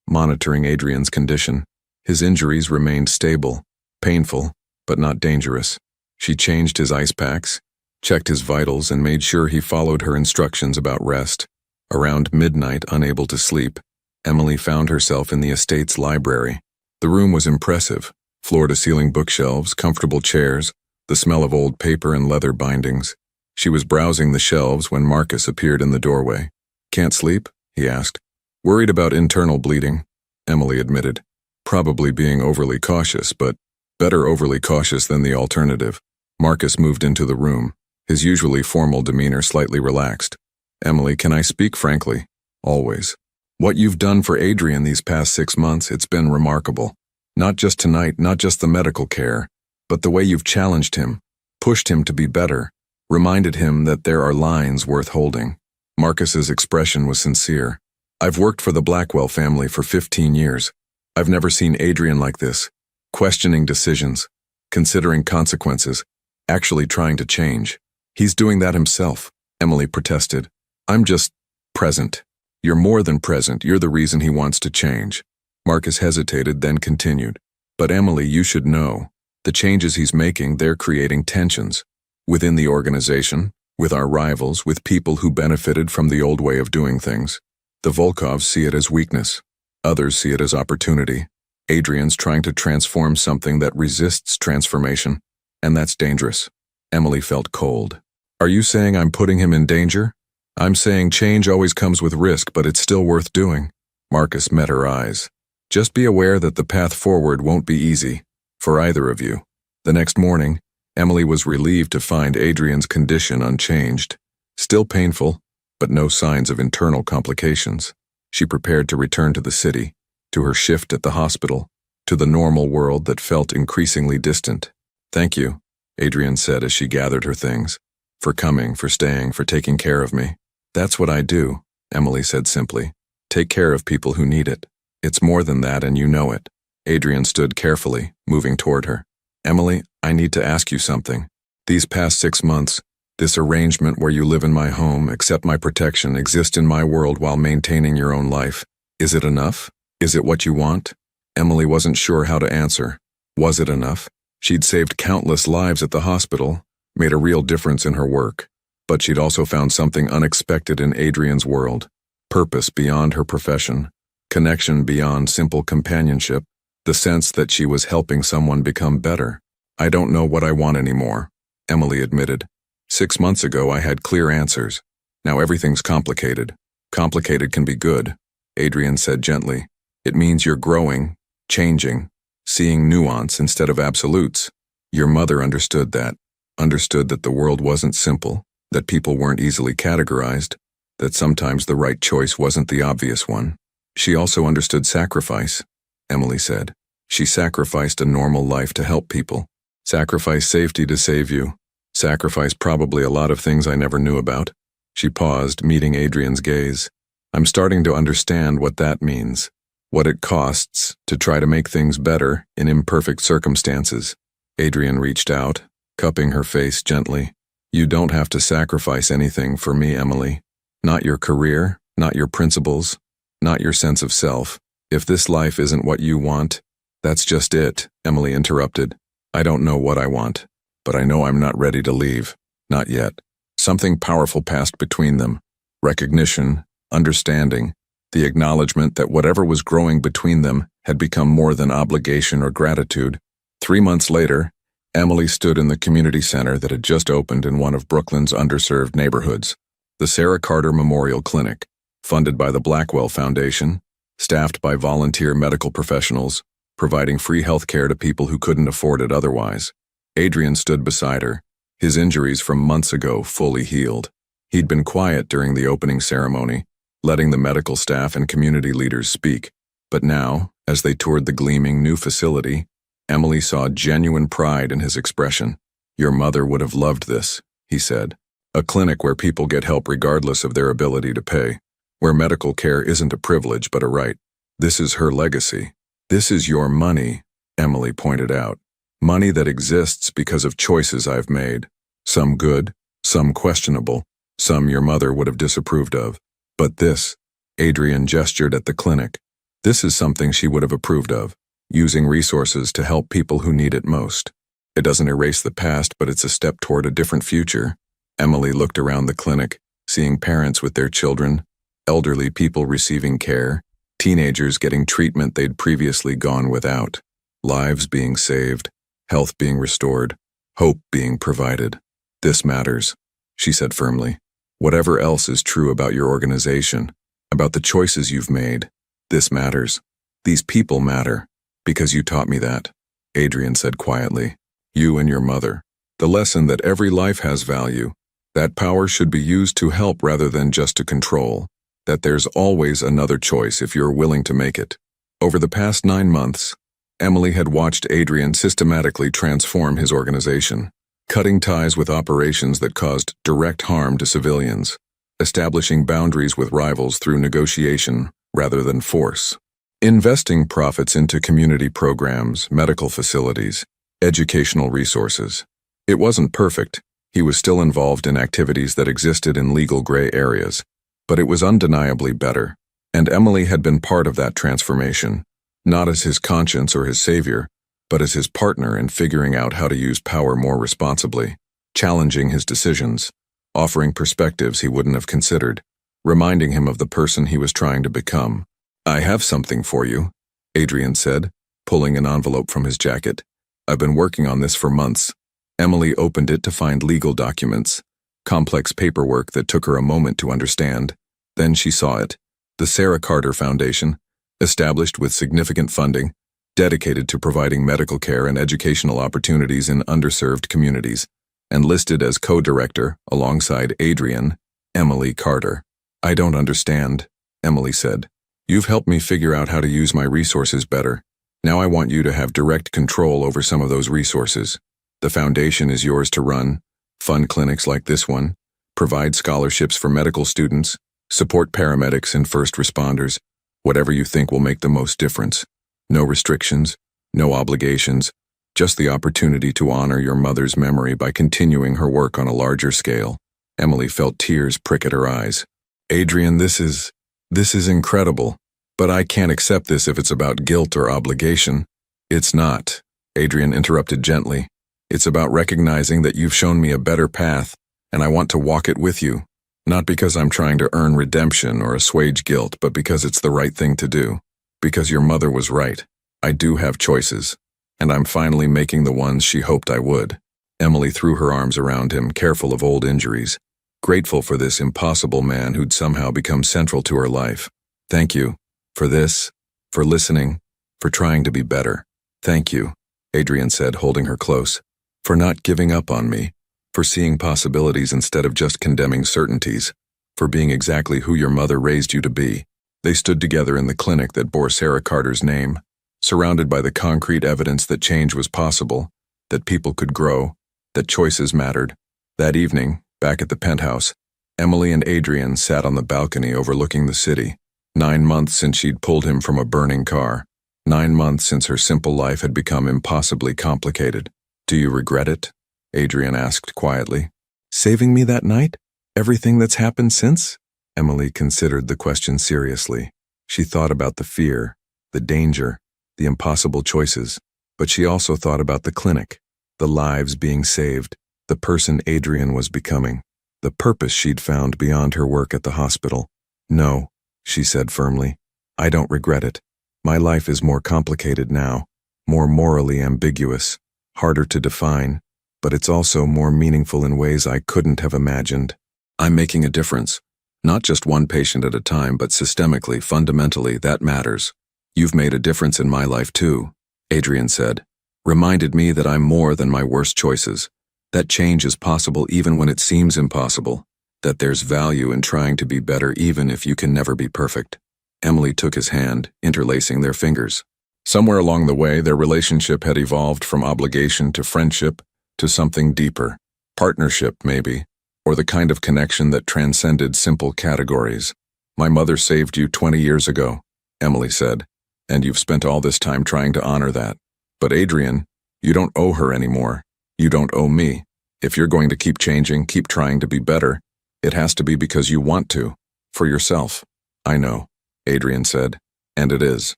monitoring Adrian's condition. His injuries remained stable, painful, but not dangerous. She changed his ice packs, checked his vitals, and made sure he followed her instructions about rest. Around midnight, unable to sleep, Emily found herself in the estate's library. The room was impressive. Floor-to-ceiling bookshelves, comfortable chairs, the smell of old paper and leather bindings. She was browsing the shelves when Marcus appeared in the doorway. Can't sleep? He asked. Worried about internal bleeding, Emily admitted. Probably being overly cautious, but better overly cautious than the alternative. Marcus moved into the room, his usually formal demeanor slightly relaxed. Emily, can I speak frankly? Always. What you've done for Adrian these past 6 months, it's been remarkable. Not just tonight, not just the medical care, but the way you've challenged him, pushed him to be better, reminded him that there are lines worth holding. Marcus's expression was sincere. I've worked for the Blackwell family for 15 years. I've never seen Adrian like this, questioning decisions, considering consequences, actually trying to change. He's doing that himself, Emily protested. I'm just present. You're more than present. You're the reason he wants to change. Marcus hesitated, then continued. But Emily, you should know. The changes he's making, they're creating tensions. Within the organization, with our rivals, with people who benefited from the old way of doing things. The Volkovs see it as weakness. Others see it as opportunity. Adrian's trying to transform something that resists transformation, and that's dangerous. Emily felt cold. Are you saying I'm putting him in danger? I'm saying change always comes with risk, but it's still worth doing. Marcus met her eyes. Just be aware that the path forward won't be easy, for either of you. The next morning, Emily was relieved to find Adrian's condition unchanged. Still painful, but no signs of internal complications. She prepared to return to the city, to her shift at the hospital, to the normal world that felt increasingly distant. Thank you, Adrian said as she gathered her things. For coming, for staying, for taking care of me. That's what I do, Emily said simply. Take care of people who need it. It's more than that, and you know it. Adrian stood carefully, moving toward her. Emily, I need to ask you something. These past 6 months, this arrangement where you live in my home, accept my protection, exist in my world while maintaining your own life, is it enough? Is it what you want? Emily wasn't sure how to answer. Was it enough? She'd saved countless lives at the hospital, made a real difference in her work. But she'd also found something unexpected in Adrian's world. Purpose beyond her profession. Connection beyond simple companionship. The sense that she was helping someone become better. I don't know what I want anymore, Emily admitted. 6 months ago I had clear answers. Now everything's complicated. Complicated can be good, Adrian said gently. It means you're growing, changing, seeing nuance instead of absolutes. Your mother understood that. Understood that the world wasn't simple, that people weren't easily categorized, that sometimes the right choice wasn't the obvious one. She also understood sacrifice, Emily said. She sacrificed a normal life to help people. Sacrificed safety to save you. Sacrificed probably a lot of things I never knew about. She paused, meeting Adrian's gaze. I'm starting to understand what that means. What it costs to try to make things better in imperfect circumstances. Adrian reached out, cupping her face gently. You don't have to sacrifice anything for me, Emily. Not your career, not your principles, not your sense of self. If this life isn't what you want, that's just it, Emily interrupted. I don't know what I want, but I know I'm not ready to leave. Not yet. Something powerful passed between them. Recognition, understanding, the acknowledgement that whatever was growing between them had become more than obligation or gratitude. 3 months later, Emily stood in the community center that had just opened in one of Brooklyn's underserved neighborhoods, the Sarah Carter Memorial Clinic, funded by the Blackwell Foundation, staffed by volunteer medical professionals, providing free health care to people who couldn't afford it otherwise. Adrian stood beside her, his injuries from months ago fully healed. He'd been quiet during the opening ceremony, letting the medical staff and community leaders speak. But now, as they toured the gleaming new facility, Emily saw genuine pride in his expression. Your mother would have loved this, he said. A clinic where people get help regardless of their ability to pay, where medical care isn't a privilege but a right. This is her legacy. This is your money, Emily pointed out. Money that exists because of choices I've made. Some good, some questionable, some your mother would have disapproved of. But this, Adrian gestured at the clinic, this is something she would have approved of, using resources to help people who need it most. It doesn't erase the past, but it's a step toward a different future. Emily looked around the clinic, seeing parents with their children, elderly people receiving care, teenagers getting treatment they'd previously gone without, lives being saved, health being restored, hope being provided. This matters, she said firmly. Whatever else is true about your organization, about the choices you've made, this matters. These people matter, because you taught me that, Adrian said quietly. You and your mother. The lesson that every life has value, that power should be used to help rather than just to control, that there's always another choice if you're willing to make it. Over the past 9 months, Emily had watched Adrian systematically transform his organization, cutting ties with operations that caused direct harm to civilians, establishing boundaries with rivals through negotiation rather than force. Investing profits into community programs, medical facilities, educational resources. It wasn't perfect. He was still involved in activities that existed in legal gray areas, but it was undeniably better. And Emily had been part of that transformation, not as his conscience or his savior, but as his partner in figuring out how to use power more responsibly, challenging his decisions, offering perspectives he wouldn't have considered, reminding him of the person he was trying to become. "I have something for you," Adrian said, pulling an envelope from his jacket. "I've been working on this for months." Emily opened it to find legal documents, complex paperwork that took her a moment to understand. Then she saw it. The Sarah Carter Foundation, established with significant funding, dedicated to providing medical care and educational opportunities in underserved communities, and listed as co-director alongside Adrian, Emily Carter. "I don't understand," Emily said. "You've helped me figure out how to use my resources better. Now I want you to have direct control over some of those resources. The foundation is yours to run, fund clinics like this one, provide scholarships for medical students, support paramedics and first responders, whatever you think will make the most difference. No restrictions, no obligations, just the opportunity to honor your mother's memory by continuing her work on a larger scale." Emily felt tears prick at her eyes. "Adrian, this is incredible, but I can't accept this if it's about guilt or obligation." "It's not," Adrian interrupted gently. "It's about recognizing that you've shown me a better path, and I want to walk it with you. Not because I'm trying to earn redemption or assuage guilt, but because it's the right thing to do. Because your mother was right. I do have choices, and I'm finally making the ones she hoped I would." Emily threw her arms around him, careful of old injuries, grateful for this impossible man who'd somehow become central to her life. "Thank you for this, for listening, for trying to be better. Thank you," Adrian said, holding her close, "for not giving up on me, for seeing possibilities instead of just condemning certainties, for being exactly who your mother raised you to be." They stood together in the clinic that bore Sarah Carter's name, surrounded by the concrete evidence that change was possible, that people could grow, that choices mattered. That evening, back at the penthouse, Emily and Adrian sat on the balcony overlooking the city. 9 months since she'd pulled him from a burning car. 9 months since her simple life had become impossibly complicated. "Do you regret it?" Adrian asked quietly. "Saving me that night? Everything that's happened since?" Emily considered the question seriously. She thought about the fear, the danger, the impossible choices, but she also thought about the clinic, the lives being saved, the person Adrian was becoming, the purpose she'd found beyond her work at the hospital. "No," she said firmly, "I don't regret it. My life is more complicated now, more morally ambiguous, harder to define, but it's also more meaningful in ways I couldn't have imagined. I'm making a difference. Not just one patient at a time, but systemically, fundamentally, that matters. You've made a difference in my life too," Adrian said. "Reminded me that I'm more than my worst choices, that change is possible even when it seems impossible, that there's value in trying to be better even if you can never be perfect." Emily took his hand, interlacing their fingers. Somewhere along the way, their relationship had evolved from obligation to friendship to something deeper. Partnership, maybe, or the kind of connection that transcended simple categories. "My mother saved you 20 years ago," Emily said, "and you've spent all this time trying to honor that. But Adrian, you don't owe her anymore. You don't owe me. If you're going to keep changing, keep trying to be better, it has to be because you want to, for yourself." "I know," Adrian said, "and it is.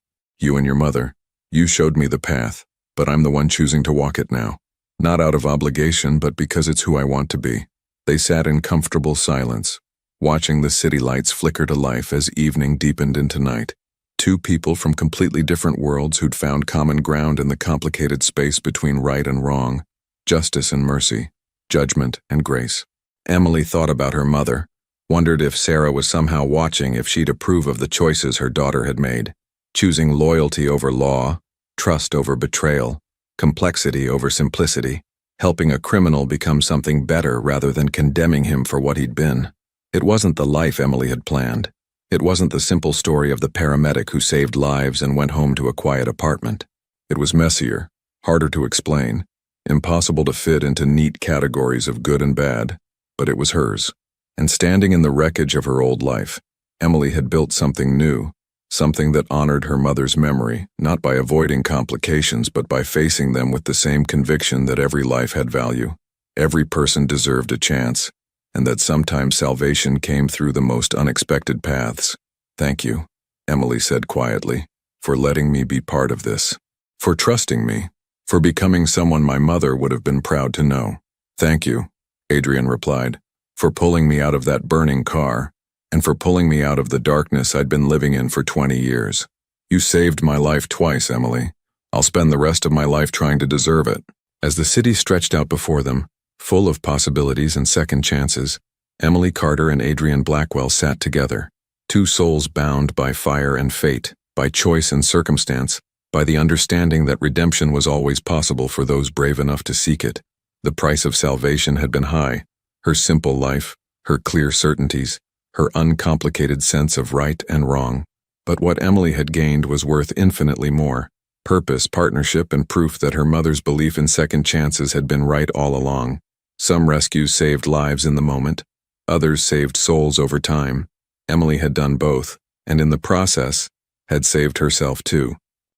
You and your mother. You showed me the path, but I'm the one choosing to walk it now. Not out of obligation, but because it's who I want to be." They sat in comfortable silence, watching the city lights flicker to life as evening deepened into night. Two people from completely different worlds who'd found common ground in the complicated space between right and wrong, justice and mercy, judgment and grace. Emily thought about her mother, wondered if Sarah was somehow watching, if she'd approve of the choices her daughter had made, choosing loyalty over law, trust over betrayal, complexity over simplicity, helping a criminal become something better rather than condemning him for what he'd been. It wasn't the life Emily had planned. It wasn't the simple story of the paramedic who saved lives and went home to a quiet apartment. It was messier, harder to explain, impossible to fit into neat categories of good and bad, but it was hers. And standing in the wreckage of her old life, Emily had built something new, something that honored her mother's memory, not by avoiding complications but by facing them with the same conviction that every life had value, every person deserved a chance, and that sometimes salvation came through the most unexpected paths. "Thank you," Emily said quietly, "for letting me be part of this, for trusting me, for becoming someone my mother would have been proud to know." "Thank you," Adrian replied, "for pulling me out of that burning car, and for pulling me out of the darkness I'd been living in for 20 years. You saved my life twice, Emily. I'll spend the rest of my life trying to deserve it." As the city stretched out before them, full of possibilities and second chances, Emily Carter and Adrian Blackwell sat together, two souls bound by fire and fate, by choice and circumstance, by the understanding that redemption was always possible for those brave enough to seek it. The price of salvation had been high: her simple life, her clear certainties, her uncomplicated sense of right and wrong. But what Emily had gained was worth infinitely more: purpose, partnership, and proof that her mother's belief in second chances had been right all along. Some rescues saved lives in the moment, others saved souls over time. Emily had done both, and in the process, had saved herself too.